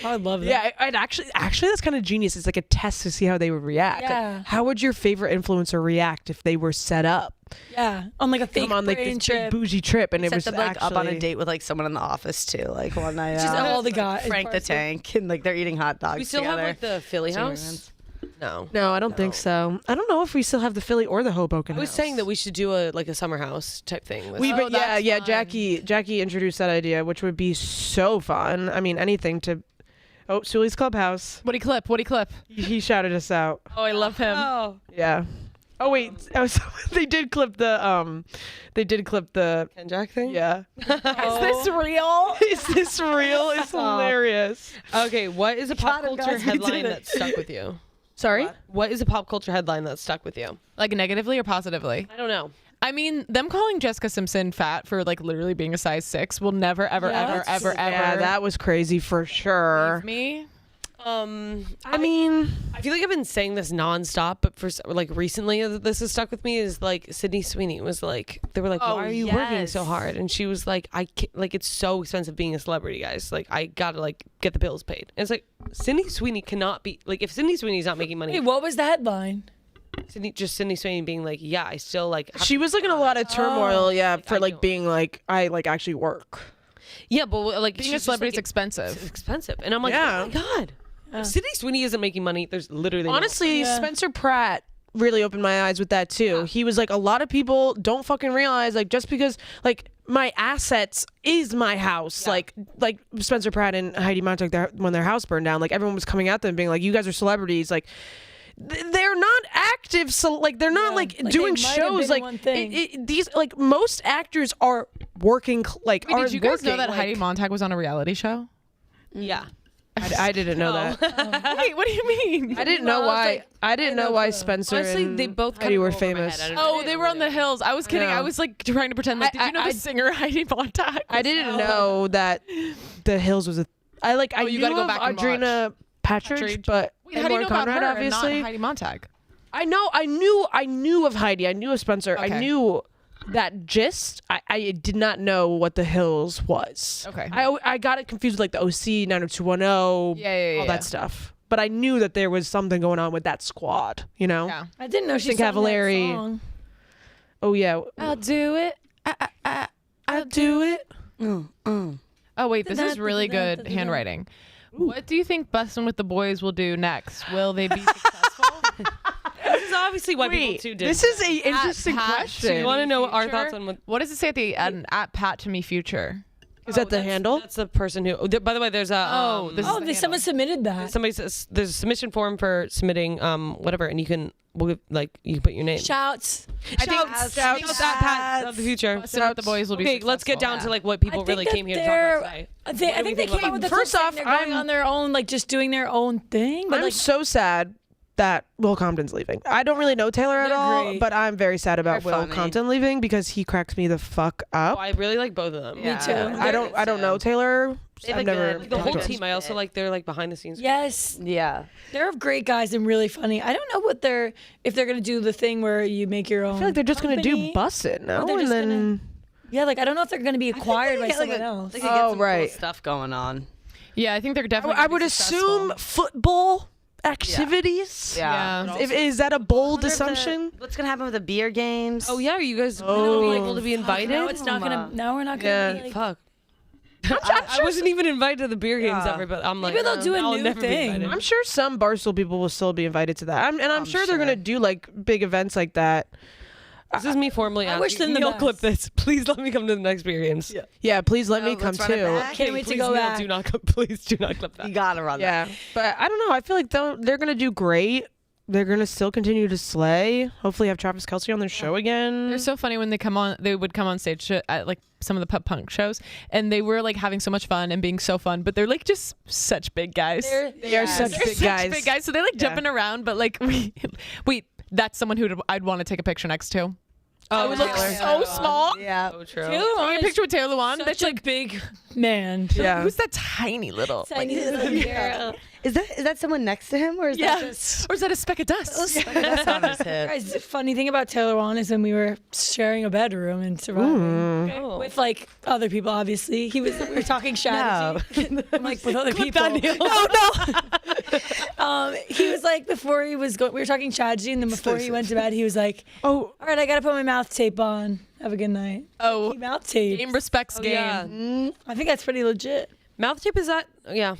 I would love that. Yeah, I'd actually that's kind of genius. It's like a test to see how they would react. Like, Yeah. how would your favorite influencer react if they were set up? Yeah. On like a fake Come on like brain this trip. big bougie trip, and it was Set them like up on a actually- date with like someone in the office too. Like one night Just out. all the guys. Frank the Tank and like they're eating hot dogs We still together. have like the Philly Two house. rounds. No. No, I don't think so. I don't know if we still have the Philly or the Hoboken. I was saying that we should do a summer house type thing. We Oh, that's fun. Jackie introduced that idea, which would be so fun. I mean, anything to. Oh, Sully's Clubhouse. What'd he clip? He shouted us out. Oh, I love him. Oh, Yeah. Oh wait, they did clip the Kenjac thing. Yeah. Is this real? Is this real? It's hilarious. Okay, what is a pop Got him, culture guys, we did headline it. that stuck with you? Sorry. What is a pop culture headline that stuck with you? Like negatively or positively? I don't know. I mean, them calling Jessica Simpson fat for like literally being a size 6 will never, ever, ever, ever, Yeah, ever that was crazy for sure. leave me. I mean, I feel like I've been saying this nonstop, but for like recently, this has stuck with me. Is like Sydney Sweeney was like, they were like, Oh, "Why are you working yes. so hard?" And she was like, "I can't, like it's so expensive being a celebrity, guys. Like I gotta like get the bills paid." And it's like Sydney Sweeney cannot be like if Sydney Sweeney's not making money. Wait, what was the headline? Sydney Sweeney being like, "Yeah, I still like." she was like in a lot of turmoil, for like being like, I like actually work. Yeah, but like Being a she's just, celebrity is like, expensive. It's expensive, and I'm like, Yeah. "Oh my god." If Sydney Sweeney isn't making money, there's literally no Honestly, Yeah. Spencer Pratt really opened my eyes with that too. He was like, a lot of people don't fucking realize like just because like my assets is my house. Like Spencer Pratt and Heidi Montag, when their house burned down, like everyone was coming at them being like, you guys are celebrities. Like they're not active, so like they're not like like, doing they might have shows. been Like one thing. these like most actors are working Wait, are did you guys know working, that like- Heidi Montag was on a reality show? Yeah. I didn't know that. Wait, what do you mean? I didn't know Well, I was why. like, I didn't know why Spencer Honestly, and they both Heidi kinda were go over my famous. head. I don't Oh, they were on the hills. I was kidding. Yeah. I was like trying to pretend like, did you know the singer Heidi Montag? I didn't know that The Hills was a. I like. I Oh, you knew gotta go of back and Audrina Patridge, Patridge. but Wait, how do you know about Conrad, her obviously. and not Heidi Montag? I know. I knew of Heidi. I knew of Spencer. I Okay. knew that gist. I did not know what The Hills was. Okay. I got it confused with like the OC 90210. Yeah, all yeah. that stuff. But I knew that there was something going on with that squad. You know. Yeah. I didn't know she Think sang that Cavallari. song. Oh yeah. I'll do it. I'll do it. Oh wait, this is really good handwriting. What do you think Bussin' with the Boys will do next? Will they be successful? This is obviously why people too did. This is a interesting Pat question. You want to know our Future? thoughts on what? Does it say at the end? At Pat to me future. Is that the handle? That's the person who. Oh, by the way, there's a. this is Oh, the someone submitted that. somebody says there's a submission form for submitting whatever, and you can you can put your name. Shouts. Shouts at Pat of the future. Bussin' with the Boys will be Okay, let's get successful. down to like what people really came here to talk about today. I What think do we they think came out with the First clip saying off, they're going I'm- on their own, like just doing their own thing. But I'm like, so sad that Will Compton's leaving. I don't really know Taylor at They're all, great. but I'm very sad about They're Will funny. Compton leaving because he cracks me the fuck Oh, up. I really like both of them. Yeah. too. I don't know Taylor. They I've look never good. The whole talked to team. I also like they're like behind the scenes. yes, Yeah. they're great guys and really funny. I don't know if they're gonna do the thing where you make your own. I feel like they're just gonna do company. Bussin' now, they're and just then Yeah, like I don't know if they're gonna be acquired by someone else. They could get Oh, some right. cool stuff going on. Yeah, I think they're definitely. I gonna would be assume successful. football activities. Yeah. Is that a bold Wonder if assumption? What's gonna happen with the beer games? Oh yeah, are you guys gonna be able to be invited? No, it's not gonna. No, we're not gonna. Yeah. Be like, Fuck. I wasn't even invited to the beer games ever, but I'm like, Maybe they'll do a I'll new never be thing. invited. I'm sure some Barstool people will still be invited to that. I'm sure they're gonna do like big events like that. This is me formally asking. wish them the Neil, best. clip this. Please let me come to the next beer games. Yeah, please let me come let's run it too. back. Can't wait to Please, go Neil, back. do not come. Please do not clip that. You gotta run that. Yeah, but I don't know. I feel like they're gonna do great. They're gonna still continue to slay. Hopefully, have Travis Kelce on their show again. They're so funny when they come on. They would come on stage at like some of the pop punk shows, and they were like having so much fun and being so fun. But they're like just such big guys. They are such They're big such guys. big guys. So they're like jumping around, but like wait, that's someone who I'd want to take a picture next to. Oh, It looks so small. Yeah. so true. Taylor Take a Lautner picture with Taylor Lautner. such That's a like big man. Yeah. who's that tiny little? Tiny little girl. Is that someone next to him, or is that Yes. Or is that a speck of dust? that's on his hip? Guys, the funny thing about Taylor Lautner is when we were sharing a bedroom in Survivor with like other people. Obviously, we were talking strategy. I'm like with other people. He was like before he was going. We were talking strategy, and then before he went to bed, he was like, Oh, "All right, I gotta put my mouth tape on. Have a good night." Oh, He mouth tape. game respects game. Yeah. I think that's pretty legit. Mouth tape is that? Yeah.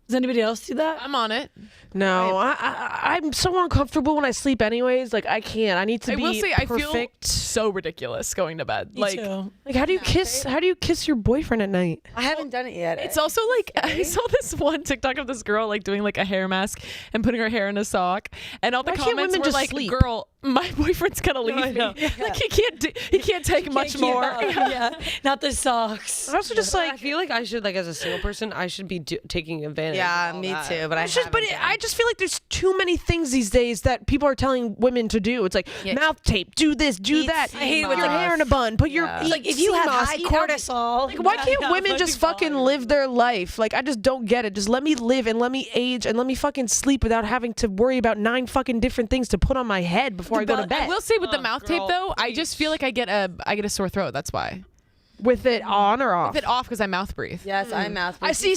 Does anybody else do that? I'm on it. No, I'm so uncomfortable when I sleep. Anyways, like I can't. I need to be I will say I feel perfect. so ridiculous going to bed. Me Like too. Like how do you kiss? How do you kiss your boyfriend at night? I haven't done it yet. it's also like I saw this one TikTok of this girl like doing like a hair mask and putting her hair in a sock, and all the Why can't comments women were just like, sleep? "Girl, my boyfriend's gonna leave me. Like he can't take much more." Yeah, not the socks. I also just I like feel like I should, like, as a single person, I should be taking advantage. Yeah, of all me that. too. But I it's just, but haven't I just feel like there's too many things these days that people are telling women to do. It's like mouth tape, do this, do Eat that. sea I hate it with your moss. hair in a bun. Put your Yeah. eat Like if you sea have moss, high eat cortisol, Like, why can't women just fucking live their life? Like, I just don't get it. Just let me live and let me age and let me fucking sleep without having to worry about 9 fucking different things to put on my head before I go to bed. I will say with the mouth tape though, I just feel like I get a sore throat. That's why. With it on or off? With it off because I mouth breathe. Yes, I mouth. I see.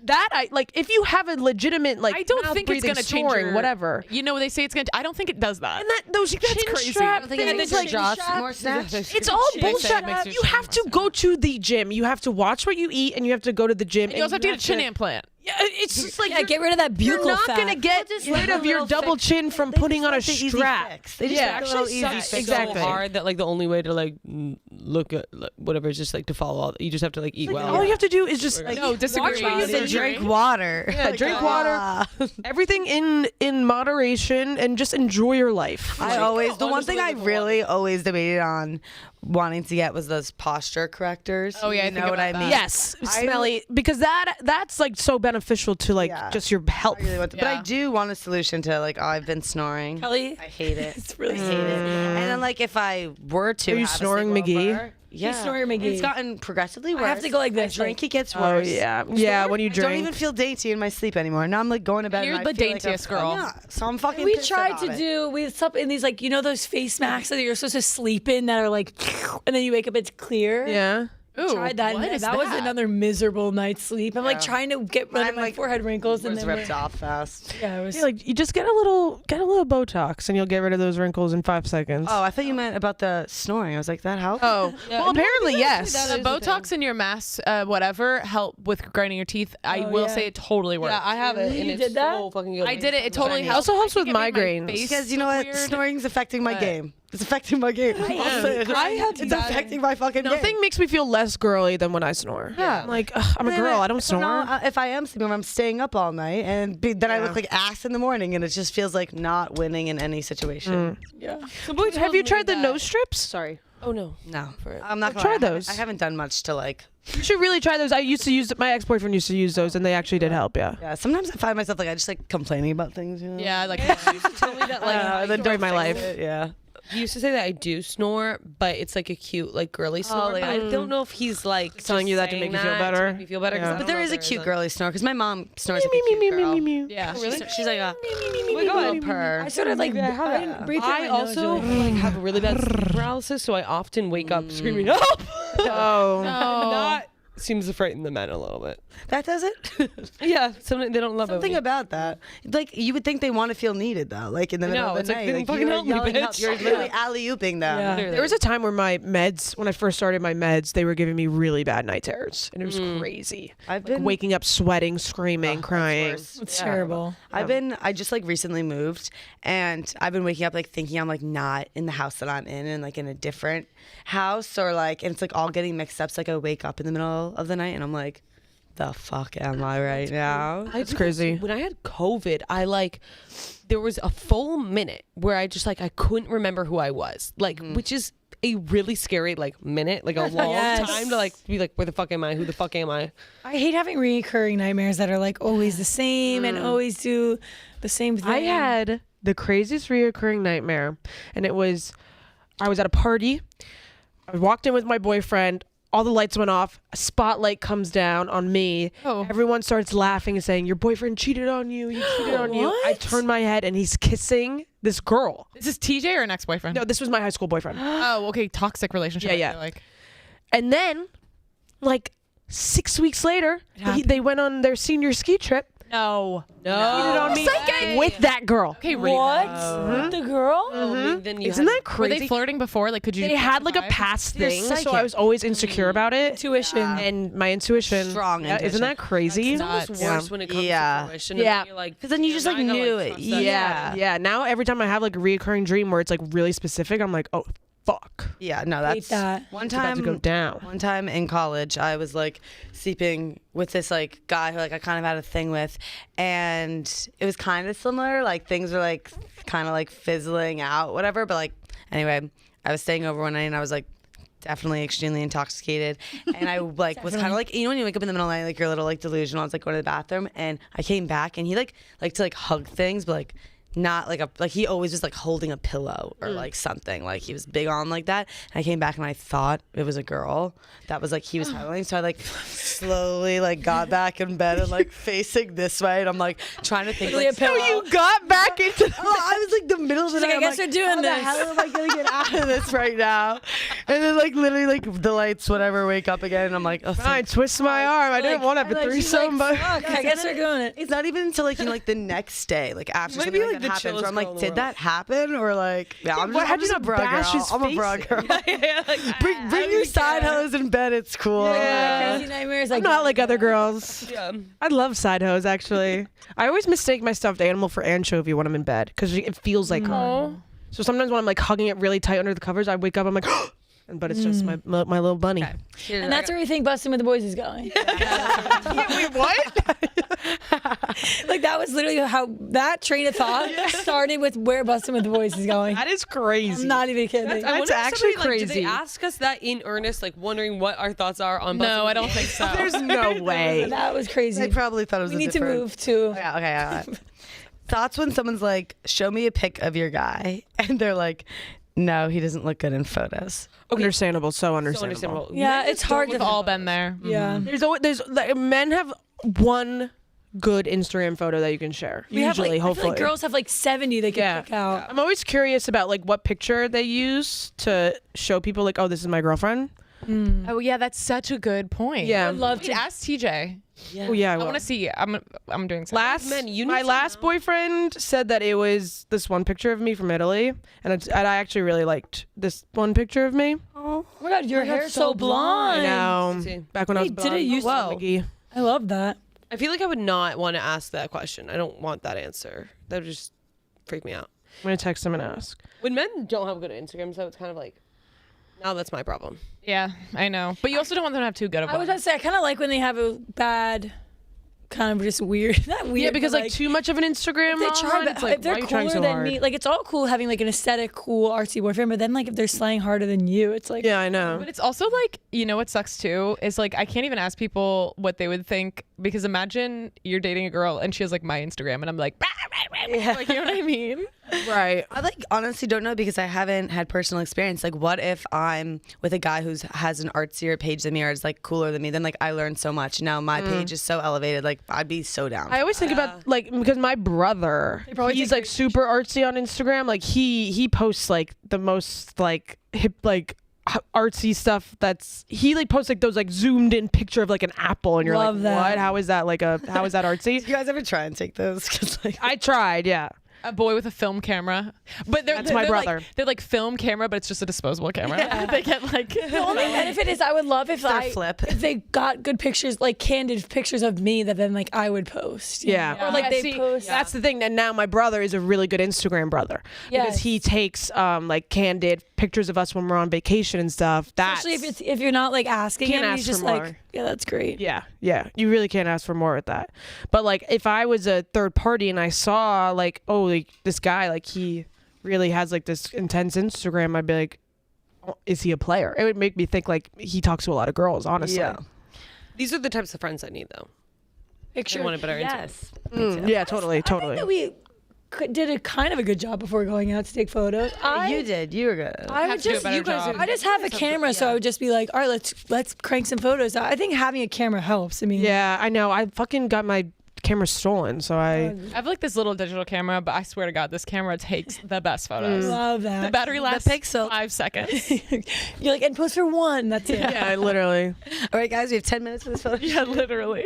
That I like. If you have a legitimate like, I don't mouth think it's breathing, gonna change snoring, your, whatever. You know, they say it's gonna. I don't think it does that. And that those chin crazy. strap I think it things, makes your like, jaw more snatched. it's all bullshit. makes your You chin have more to go to the gym. You have to watch what you eat, and you have to go to the gym. You also have to get a chin implant. Yeah, it's just like Yeah, get rid of that you're buccal not fat. gonna get rid of your double chin from putting on a strap. They just Yeah, make a little actually easy sucks. fix. Exactly. So hard that like the only way to like look at like, whatever is just like to follow all. You just have to like eat well. All you have to do is just like No, disagree. watch what you Surgery. do. Drink water. Yeah, drink water. Everything in moderation, and just enjoy your life. I always the one thing I really always debated on wanting to get was those posture correctors. Oh, yeah, I you think know what about I that. mean. Yes, smelly, because that's like so beneficial to like Yeah. just your health. I really want to, but I do want a solution to like I've been snoring. Kelly? I hate it. It's really I hate it. And then like if I were to, Are you have a snoring, sleepover- McGee? Yeah, snoring, McGee. It's gotten progressively worse. I have to go like this, I drink, like- it gets Oh worse. yeah, Snore, yeah. When you I don't drink, even feel dainty in my sleep anymore. Now I'm like going to bed. You're and I the feel like daintiest I'm- girl. Yeah, so I'm fucking. We pissed tried about to it. do. We slept in these like those face masks that you're supposed to sleep in that are like, and then you wake up it's clear. yeah. Ooh, Tried that. what and is that was another miserable night's sleep. I'm like trying to get rid Mine, of my like, forehead wrinkles and was then ripped off fast. Yeah, it was. Yeah, like you just get a little Botox and you'll get rid of those wrinkles in 5 seconds. Oh, I thought you meant about the snoring. I was like, that helps. Oh, well, apparently yes. The Botox in your mask, whatever, help with grinding your teeth. I will say it totally works. Yeah, I have it. And You it's did that? so fucking good. I did it. It totally It helps. also helps I with think it made my migraines. face Because you know look what? weird. Snoring's affecting my game. It's affecting my game. It's affecting my fucking game. Nothing makes me feel less girly than when I snore. Yeah. I'm like, ugh, I'm a girl. I don't snore. If I am sleeping, I'm staying up all night, and then I look like ass in the morning, and it just feels like not winning in any situation. Have you tried the nose strips? Sorry. Oh no. No, I'm not. Try gonna lie, those. I haven't done much to like. You should really try those. I used to use my ex-boyfriend used to use those, and they actually did help. Yeah. Yeah, sometimes I find myself like I just like complaining about things. You know? Yeah, like Tell me that like Enjoy my life. Yeah. he used to say that I do snore, but it's like a cute like girly snore. like, but I don't know if he's like telling just you that to saying make you feel that better. To make me feel better. 'cause Yeah. I don't But there know is a if cute a- girly snore because my mom snores like a cute girl. yeah. She's like a God. purr. I sort of like I didn't breathe through I my nose also really. like have a really bad sleep paralysis, so I often wake up screaming help. Oh. That seems to frighten the men a little bit. That does it. Yeah, something they don't love Something it. about that. Like you would think they want to feel needed though. Like in the middle know, of the it's like, night. then fucking you're help me, yelling bitch. help. You're literally alley-ooping them. Yeah. There was a time where my meds, when I first started my meds, they were giving me really bad night terrors, and it was crazy. I've Like been waking up sweating, screaming, crying. It's terrible. I just like recently moved and I've been waking up like thinking I'm like not in the house that I'm in and like in a different house or like, and it's like all getting mixed up. So like I wake up in the middle of the night and I'm like, the fuck am I right now? It's crazy. When I had COVID, I like there was a full minute where I just like I couldn't remember who I was, like which is a really scary like minute, like a long Yes. time to like be like, where the fuck am I? Who the fuck am I? I hate having recurring nightmares that are like always the same and always do the same thing. I had the craziest reoccurring nightmare, and it was I was at a party. I walked in with my boyfriend. All the lights went off. A spotlight comes down on me. Oh. Everyone starts laughing and saying, "Your boyfriend cheated on you. He cheated on you." I turn my head and he's kissing this girl. Is this TJ or an ex-boyfriend? No, this was my high school boyfriend. Oh, okay. Toxic relationship. Yeah, I yeah. feel like. And then, like 6 weeks later, they went on their senior ski trip. No. Cheated on me with that girl. Okay, Reba. What? The girl? Then you Isn't that Were crazy? they flirting before? Like, could you? They had like a past thing, so I was always insecure about it. Intuition. And my intuition. Strong Yeah, isn't intuition. that crazy? It's almost worse when it comes Yeah. to fruition. Yeah. And you're like, Because then you just like now I gotta, knew like, it. trust that. Yeah. Now every time I have like a reoccurring dream where it's like really specific, I'm like, oh fuck, Yeah, no, Hate that's that. one it's about time. to go down. One time in college, I was like sleeping with this like guy who like I kind of had a thing with, and it was kind of similar. Like things were like kind of like fizzling out, whatever. But like anyway, I was staying over one night and I was like definitely extremely intoxicated, and I like was kind of like, you know when you wake up in the middle of the night like you're a little like delusional. I was like going to the bathroom and I came back and he like to like hug things, but like not like he always was like holding a pillow or like something, like he was big on like that. And I came back and I thought it was a girl that was like he was cuddling, so I like slowly like got back in bed and like facing this way, and I'm like trying to think like, pillow. You got back into the I was like the middle of the night. I I'm guess like, we're doing how this. the hell am I gonna get out of this right now? And then like literally like the lights whatever wake up again and I'm like, oh, I twist my arm. I didn't want to have a threesome, but Fuck, I guess we're doing it. it's not even until like like the next day, like after Might something be, like like, that the happens, where chillest I'm like, girl in the did world. that happen or like? Yeah, I'm why- just, how'd I'm you just a not bra bash girl. his I'm a bra face girl. Yeah, like, Bring your side hose in bed. It's cool. Crazy nightmares. I'm not like other girls. yeah. I love side hose actually. I always mistake my stuffed animal for anchovy when I'm in bed because it feels like her. So sometimes when I'm like hugging it really tight under the covers, I wake up, I'm like, but it's just my little bunny. And that's where we think Bussin' with the Boys is going. Wait, what? Like that was literally how that train of thought started with where Bussin' with the Boys is going. That is crazy. I'm not even kidding. I wonder if actually somebody, like, did they crazy. ask us that in earnest, like wondering what our thoughts are on? No, Bussin' I don't think so. There's no way. That was crazy. They probably thought it was we a need to different... move to. Yeah, okay. Thoughts when someone's like, show me a pic of your guy, and they're like, no, he doesn't look good in photos. Understandable. So So understandable. understandable. Yeah, Men it's just hard don't to- We've all been there. Yeah. There's like, men have one good Instagram photo that you can share. We have, Usually, like, I feel hopefully. like girls have like 70 they can Yeah. pick out. I'm always curious about like what picture they use to show people like, oh, this is my girlfriend. Oh yeah, that's such a good point. Yeah. I'd love Wait, to. ask TJ. Oh yeah, I I will. want to see. I'm doing something. Last, you need my to last know. boyfriend said that it was this one picture of me from Italy, and I actually really liked this one picture of me. Oh my god, your hair's so blonde. I know. See. Back when I was Wait, did it blonde. used to- Whoa. McGee. I love that. I feel like I would not want to ask that question. I don't want that answer. That would just freak me out. I'm gonna text him and ask. When men don't have good Instagram, so it's kind of like, now that's my problem. Yeah, I know. But you also don't want them to have too good of I was one. about to say, I kind of like when they have a bad, kind of just weird. Not weird. Yeah, because but, like too much of an Instagram. they try, on, but it's like, if they're why are you trying cooler so than hard? me, like it's all cool having like an aesthetic, cool, artsy boyfriend. But then like if they're slaying harder than you, it's like Yeah, I know. But it's also like, you know what sucks too is like I can't even ask people what they would think, because imagine you're dating a girl and she has like my Instagram and I'm like, like, you know what I mean? Right. I like honestly don't know because I haven't had personal experience. Like, what if I'm with a guy who has an artsier page than me or is like cooler than me? Then like I learned so much. Now my page is so elevated. Like I'd be so down. I always think about like because my brother, probably he's take like super artsy on Instagram. Like he posts like the most like hip like artsy stuff. That's he like posts like those like zoomed in picture of like an apple, and you're Love like, that. what? How is that artsy? you guys ever try and take those? Cause like I tried, yeah. A boy with a film camera, but That's my brother. They're like film camera, but it's just a disposable camera. They get like The only benefit is I would love if Their flip. if they got good pictures, like candid pictures of me that then like I would post. you Yeah. know? Or like Yeah, they see, post. That's the thing. And now my brother is a really good Instagram brother because Yes. he takes like candid pictures of us when we're on vacation and stuff. That's Especially if you're not like asking Can't him, ask he's just for like, more. yeah, that's great. Yeah, you really can't ask for more with that. But like if I was a third party and I saw like, oh, like this guy, like he really has like this intense Instagram, I'd be like, oh, is he a player? It would make me think like he talks to a lot of girls, honestly. yeah. These are the types of friends I need, though. Picture. I want a better Instagram. Yes. Yeah, totally. That we did a kind of a good job before going out to take photos. You did. You were good. I have would to do a just better job. I just have a camera, so I would just be like, all right, let's crank some photos. I think having a camera helps. I mean, Yeah, I know. I fucking got my camera stolen, so I I have like this little digital camera, but I swear to God, this camera takes the best photos. love that. The battery lasts pixel. 5 seconds. You're like, and post for one. That's it. yeah, literally. All right, guys, we have 10 minutes for this photo. Yeah, literally.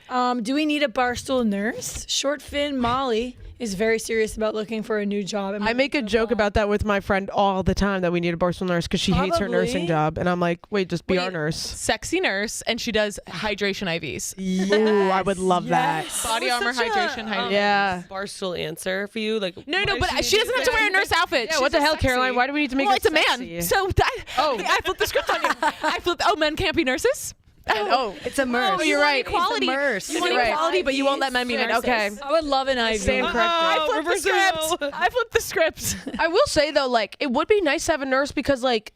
Do we need a Barstool nurse? Short Fin Molly is very serious about looking for a new job. I make a joke about that with my friend all the time that we need a Barstool nurse because she hates her nursing job. And I'm like, wait, just be our nurse. Sexy nurse, and she does hydration IVs. Ooh, I would love that. Body armor, hydration, hydration. Yeah. Barstool answer for you, like No, but she doesn't have to wear a nurse outfit. Yeah, what the hell, Caroline? Why do we need to make Well, it it's a man. sexy? So I flipped the script on you. Men can't be nurses? It's a merce. Oh, you're right. Equality. You want equality, but you won't let men be nurses. Okay. I would love an IV. Stand corrected. I flipped the script. I will say though, like, it would be nice to have a nurse because, like,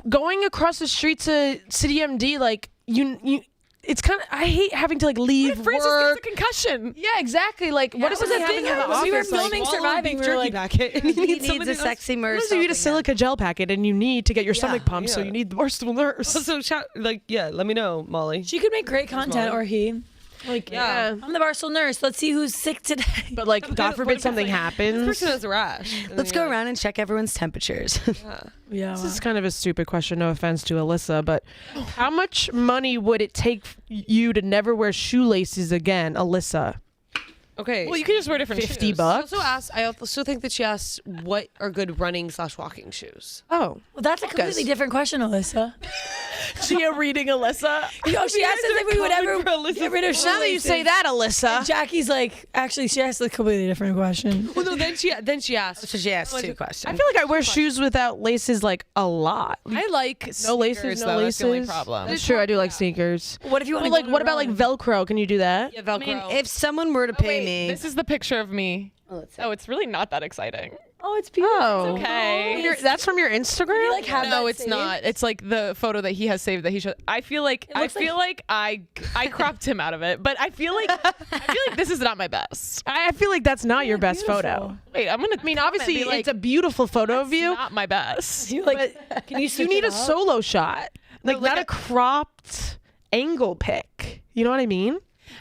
going across the street to City MD, like, you it's kind of, I hate having to like leave What if Francis work. gets a concussion? Yeah, exactly. Like, what is it happening in the When we were office? Like, filming Surviving, we were like, packet. And you He need needs a sexy merce. you need a silica gel packet, and you need to get your stomach pumped, so yeah. you need the Barstool nurse. So let me know, Molly. she could make great content, or he. Like, Yeah. I'm the Barstool nurse. Let's see who's sick today. But like, God forbid something This happens. person has a rash. Let's go around and check everyone's temperatures. Yeah. This is kind of a stupid question, no offense to Alyssa, but how much money would it take you to never wear shoelaces again, Alyssa? Okay. Well, you can just wear different $50 shoes. bucks? I also think that she asked what are good running/walking shoes. Oh, Well, that's a completely different question, Alyssa. Gia reading Alyssa. Yo, she asked us if we would ever get rid of shoelaces. Now that you say that, Alyssa. Jackie's like, actually, she asked a completely different question. Well, no, then she asked. So she asked two questions. I feel like I wear shoes without laces like a lot. I like No laces, sneakers, no though. laces. That's the only problem. That's true. I do like sneakers. What if you want But to like, what about like Velcro? Can you do that? Yeah, Velcro. If someone were to pay Wait, me, this is the picture of me. Oh, it's really not that exciting. Oh, it's beautiful. Oh, Okay. That's from your Instagram. like have No, that it's saved? not. It's like the photo that he has saved that he showed. I feel like I cropped him out of it, but I feel like this is not my best. I feel like that's not your best photo. Wait, I'm gonna. I mean, obviously, it's a beautiful photo of you. not my best. You like? Can you? You need a solo shot, like not a cropped angle pic. You know what I mean?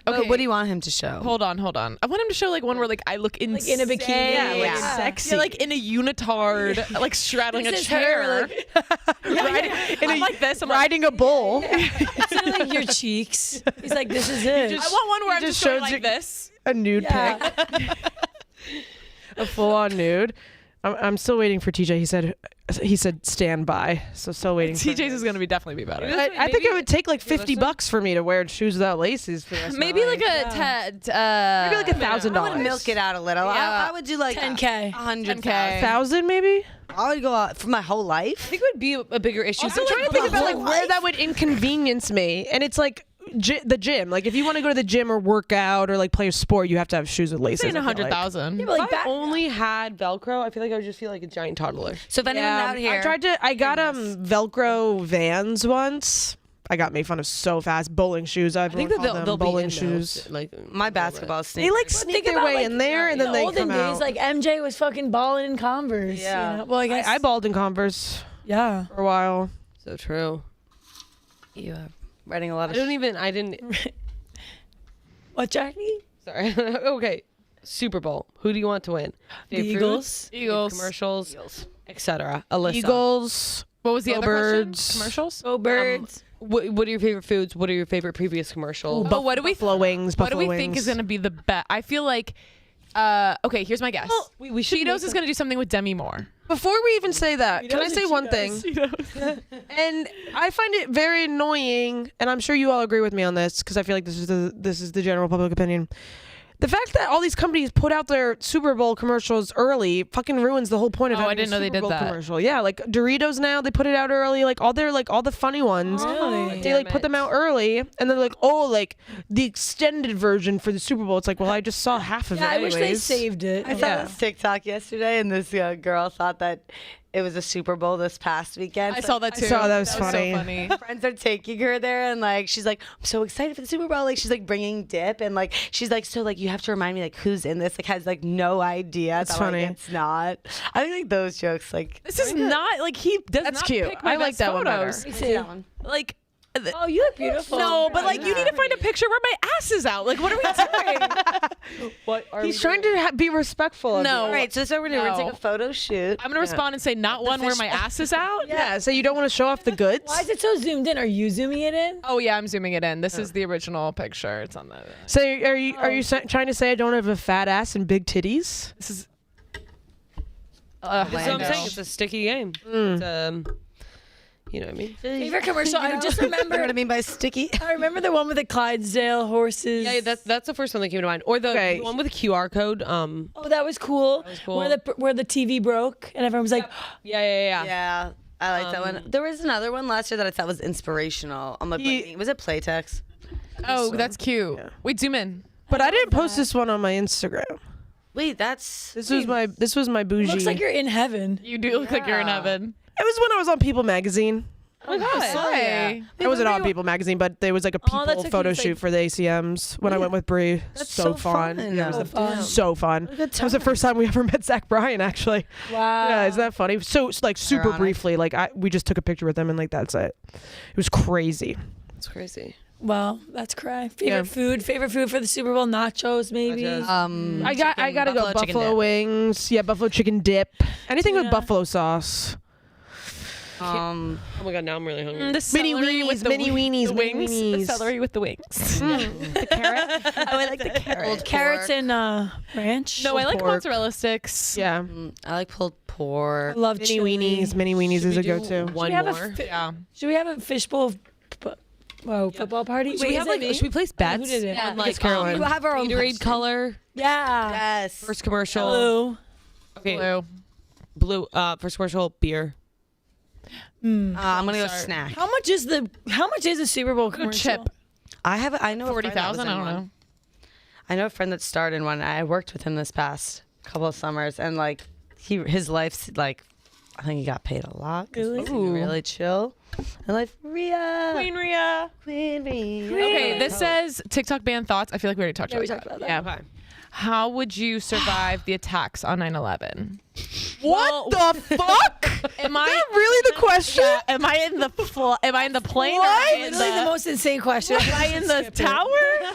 okay, what do you want him to show? Hold on. I want him to show like one where like I look insane. in a bikini. Yeah, like Yeah. sexy. Yeah, like in a unitard, like straddling a This is chair. her, like, I'm like this. I'm like, Riding a bull. it's like your cheeks. He's like, this is it. I want one where I'm just just going shows like your- this. A nude Yeah. pic. A full-on nude. I'm still waiting for TJ. He said stand by. So still waiting. for TJ's is gonna definitely be better. I think it would take like $50 for me to wear shoes without laces for the rest Maybe of my like life. a maybe like $1,000. I would milk it out a little. Yeah. I would do like 10K. 100K. 1,000 maybe. I would go out for my whole life. I think it would be a bigger issue. I'm trying to think about like where that would inconvenience me, and it's like the gym. Like if you want to go to the gym or work out or like play a sport, you have to have shoes with laces. saying I feel like. 100,000. But like If I back, only had Velcro, I feel like I would just feel like a giant toddler. So if anyone's out here, I got Velcro Vans once. I got made fun of so fast. Bowling shoes. I think that they'll be bowling in shoes. those, like my basketball sneakers. They like sneak think their about, way like, in there, and then in they the olden come days, out. like MJ was fucking balling in Converse. Yeah. You know? Well, I guess. I balled in Converse Yeah. for a while. So true. You are writing a lot of. I didn't. What, Jackie? Sorry. Okay. Super Bowl. Who do you want to win? The Favorite Eagles. foods, favorite commercials, etc. Alyssa. Eagles. What was the Go other Birds. question? Commercials? Go Birds. What are your favorite foods? What are your favorite previous commercials? Oh, what do we Buffalo wings. What do Buffalo we think wings. is gonna be the best? I feel like. Okay, here's my guess. we should Cheetos is gonna do something with Demi Moore. Before we even say that, can I say one thing? And I find it very annoying, and I'm sure you all agree with me on this because I feel like this is the general public opinion. The fact that all these companies put out their Super Bowl commercials early fucking ruins the whole point of Oh, I having didn't a know they Super did Bowl that. commercial. Yeah, like Doritos now they put it out early. Like all the funny ones, they like put them out early, and then they're like, oh, like the extended version for the Super Bowl. It's like, well, I just saw half of it. Yeah, I wish they anyways. saved it. I saw Yeah. this TikTok yesterday, and this girl thought that it was a Super Bowl this past weekend. I So, saw that too. saw that was so funny. funny. friends are taking her there, and like she's like, I'm so excited for the Super Bowl. Like she's like bringing dip, and like she's like, so like you have to remind me like who's in this. Like has like no idea. That's that, funny. Like, it's not. I think like those jokes like. This is not like he does That's not cute. pick my I like best that one better. photos. Sit down. Like Oh, you look beautiful. No, but like you need to find a picture where my ass is out. Like, what are we doing? What are He's trying to be respectful of No. you. All right, so this is what we're doing. We're No. take a photo shoot. I'm gonna respond and say not one where my ass is out. Yeah, so you don't want to show off the goods? Why is it so zoomed in? Are you zooming it in? Oh yeah, I'm zooming it in. This is the original picture. It's on the. So are you trying to say I don't have a fat ass and big titties? This is. That's what I'm Lando. saying. It's a sticky game. It's, you know what I mean? Favorite commercial? I just You know remember. what I mean by sticky? I remember the one with the Clydesdale horses. Yeah, that's the first one that came to mind. Or the one with the QR code. Oh, that was cool. cool. Where the TV broke and everyone was like, Yeah. Yeah, I like that one. There was another one last year that I thought was inspirational. I'm like, was it Playtex? Oh, that's cute. Wait, zoom in. But I didn't post this one on my Instagram. Wait, that's This was my bougie. looks like you're in heaven. You do look like you're in heaven. It was when I was on People magazine. Oh my god. Hey. I wasn't on People magazine, but there was like a People that's so cute. photo It's like- shoot for the ACMs when I went with Brie. So fun. Yeah, it was so fun. That was the first time we ever met Zach Bryan, actually. Wow. Yeah, isn't that funny? So like super Ironic. briefly, like we just took a picture with him and like that's it. It was crazy. It's crazy. Well, that's cry. Favorite food for the Super Bowl? Nachos, maybe. I gotta go buffalo chicken buffalo dip. wings. Yeah, buffalo chicken dip. Anything with buffalo sauce. Oh my god, now I'm really hungry. The celery with the mini weenies, the mini wings. The weenies. celery with the wings. the carrot. Oh, I like the carrot. Carrots and ranch. No, I like pork. mozzarella sticks. Yeah. I like pulled pork. I love Mini chili. weenies. Mini weenies is a go-to. One we have a more. Yeah. Should we have a fishbowl? Football party. Should we have like? Should we place bets? did it? On, Yeah. like Caroline. We'll have our own Gatorade color. Yeah. Yes. First commercial. Blue. Okay. Blue. Blue. First commercial. Beer. I'm gonna go snack. How much is a Super Bowl commercial? Chip. I know a friend that was 40,000. in I don't one. know. I know a friend that starred in one. I worked with him this past couple of summers, and like his life's like, I think he got paid a lot. Really? Really chill. And like Rhea. Queen Rhea. Queen Rhea. Okay, this says TikTok ban thoughts. I feel like we already talked Yeah, about we that. talked about that. Yeah. Okay. How would you survive the attacks on 9/11? What the fuck? Am I Is that really the question? Yeah, am I in the plane? Or am I in Literally the most insane question. Am I in the tower?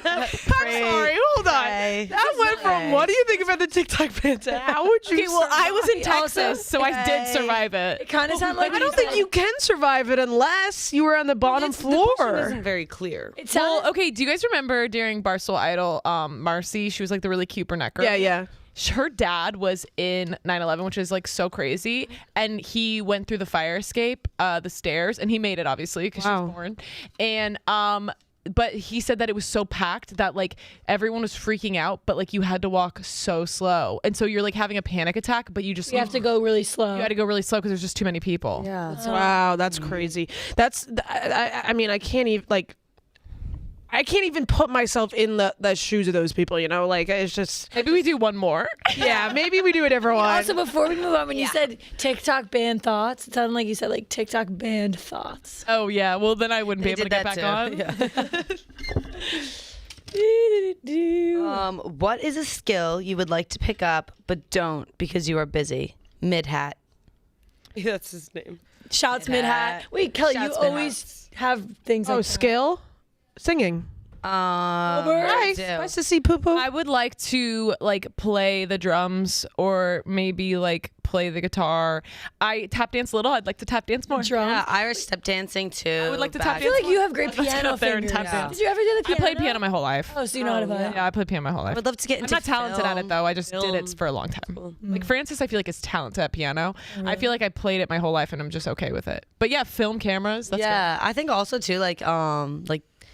I'm sorry, hold on. Pray. That went from what do you think about the TikTok ban to how would you Okay, well, I was in survive? Also, Texas, so I did survive it. It kind of sounded like I don't think you can survive it unless you were on the bottom The question floor. isn't very clear. It sounded. Well, okay, do you guys remember during Barstool Idol, Marcy, she was like the really cute brunette girl? Yeah. Her dad was in 9/11, which is like so crazy, and he went through the fire escape, the stairs, and he made it obviously because she was born. And but he said that it was so packed that like everyone was freaking out, but like you had to walk so slow, and so you're like having a panic attack, but you just You have to go really slow. you had to go really slow because there's just too many people. Yeah. Wow, that's crazy. That's I mean I can't even I can't even put myself in the shoes of those people, you know? Like it's just Maybe we do one more. yeah, maybe we do it everyone. Also, before we move on, when you said TikTok banned thoughts, it sounded like you said like TikTok banned thoughts. Oh yeah, well then I wouldn't be They able to did get that back too. on. What is a skill you would like to pick up but don't because you are busy? Mid hat. That's his name. Shouts mid hat. Wait, Kelly, you Shouts mid-hat. always have things like that. skill? Singing. Nice. Nice to see poo poo. I would like to like play the drums or maybe like play the guitar. I tap dance a little. I'd like to tap dance more. Drums. Yeah, Irish step dancing too. I would like to tap I feel like you have great Let's get piano up there and fingers. tap dance. Did you ever do the I piano? played piano my whole life. Oh, so you know how to play. Yeah, I played piano my whole I life. would love to get I'm into not talented at it film. though. I just did it for a long time. Like Francis, I feel like is talented at piano. I feel like I played it my whole life and I'm just okay with it. But yeah, film cameras. That's Yeah, I think also too like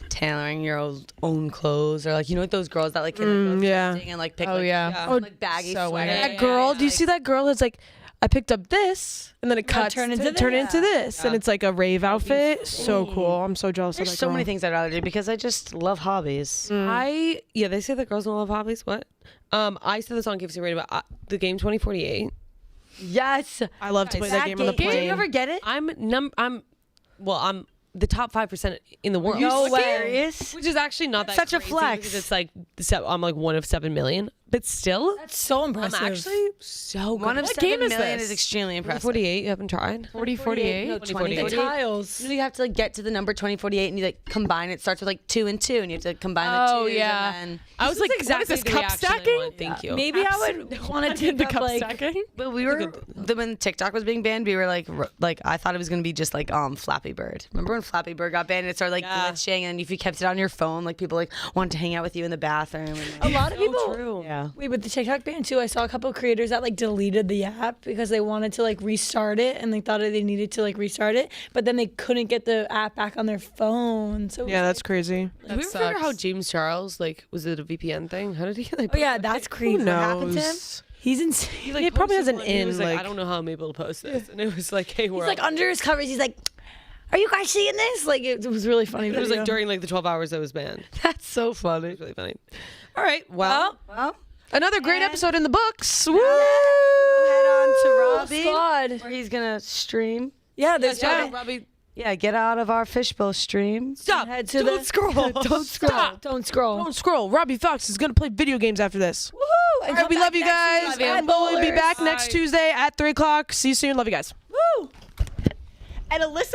tailoring your own clothes or like you know like those girls that like can go yeah. thrifting and like pick Oh, like, yeah. like baggy So sweaters. weird. That girl, do you see that girl that's like, I picked up this and then it cuts turn into turn this. into this and it's like a rave outfit. So cool. I'm so jealous There's of that so girl. many things I'd rather do because I just love hobbies. They say that girls don't love hobbies. What? I said this on Give Rated about the game 2048. Yes, I love to play that game on the Did plane. you ever get it? I'm the top 5% in the world. No way. Serious? Which is actually not that Such a crazy flex. because it's like I'm like one of 7 million. but still, That's so impressive. I'm actually so good. One of What 7 game is million this? is extremely impressive. 48. You haven't tried? 40-48? No, 2048. 2048. tiles. You have to like get to the number 2048 and you like combine it. Starts with like 2 and 2 and you have to combine the Oh twos yeah. and then I was like, what is this, the cup reaction I stacking? want. Thank you. Maybe I would want to The take up cup like stacking? but we were when TikTok was being banned, we were like I thought it was gonna be just like Flappy Bird. Remember when Flappy Bird got banned? It started like glitching, and if you kept it on your phone, like people like wanted to hang out with you in the bathroom. And, a lot of people. True. yeah. Wait, with the TikTok ban too, I saw a couple of creators that like deleted the app because they wanted to like restart it and they thought they needed to like restart it, but then they couldn't get the app back on their phone. So Yeah, that's crazy. Did we ever figure out how James Charles, like, was it a VPN thing? How did he like? oh yeah, that's crazy. Who What happened to him? knows? He's insane. He, like, He probably has posted an one, and he was in, like, like- I don't know how I'm able to post this, and it was like, hey, we're He's like up. under his covers. He's like, "Are you guys seeing this?" Like it was really funny. It was video. like during like the 12 hours that was banned. That's so It funny. was really funny. All right, well, Well, Another great episode in the books. Woo! head on to Oh, Robbie, God. where he's gonna stream. Yeah, there's Robbie, Yeah, get out of our Fishbowl stream. stop! Head to Don't the- scroll! Don't scroll. Don't scroll. Don't scroll. Robbie Fox is gonna play video games after this. Woohoo! All right, we love you guys. And we'll be back next Bye. Tuesday at 3 o'clock. See you soon. Love you guys. Woo! And Alyssa.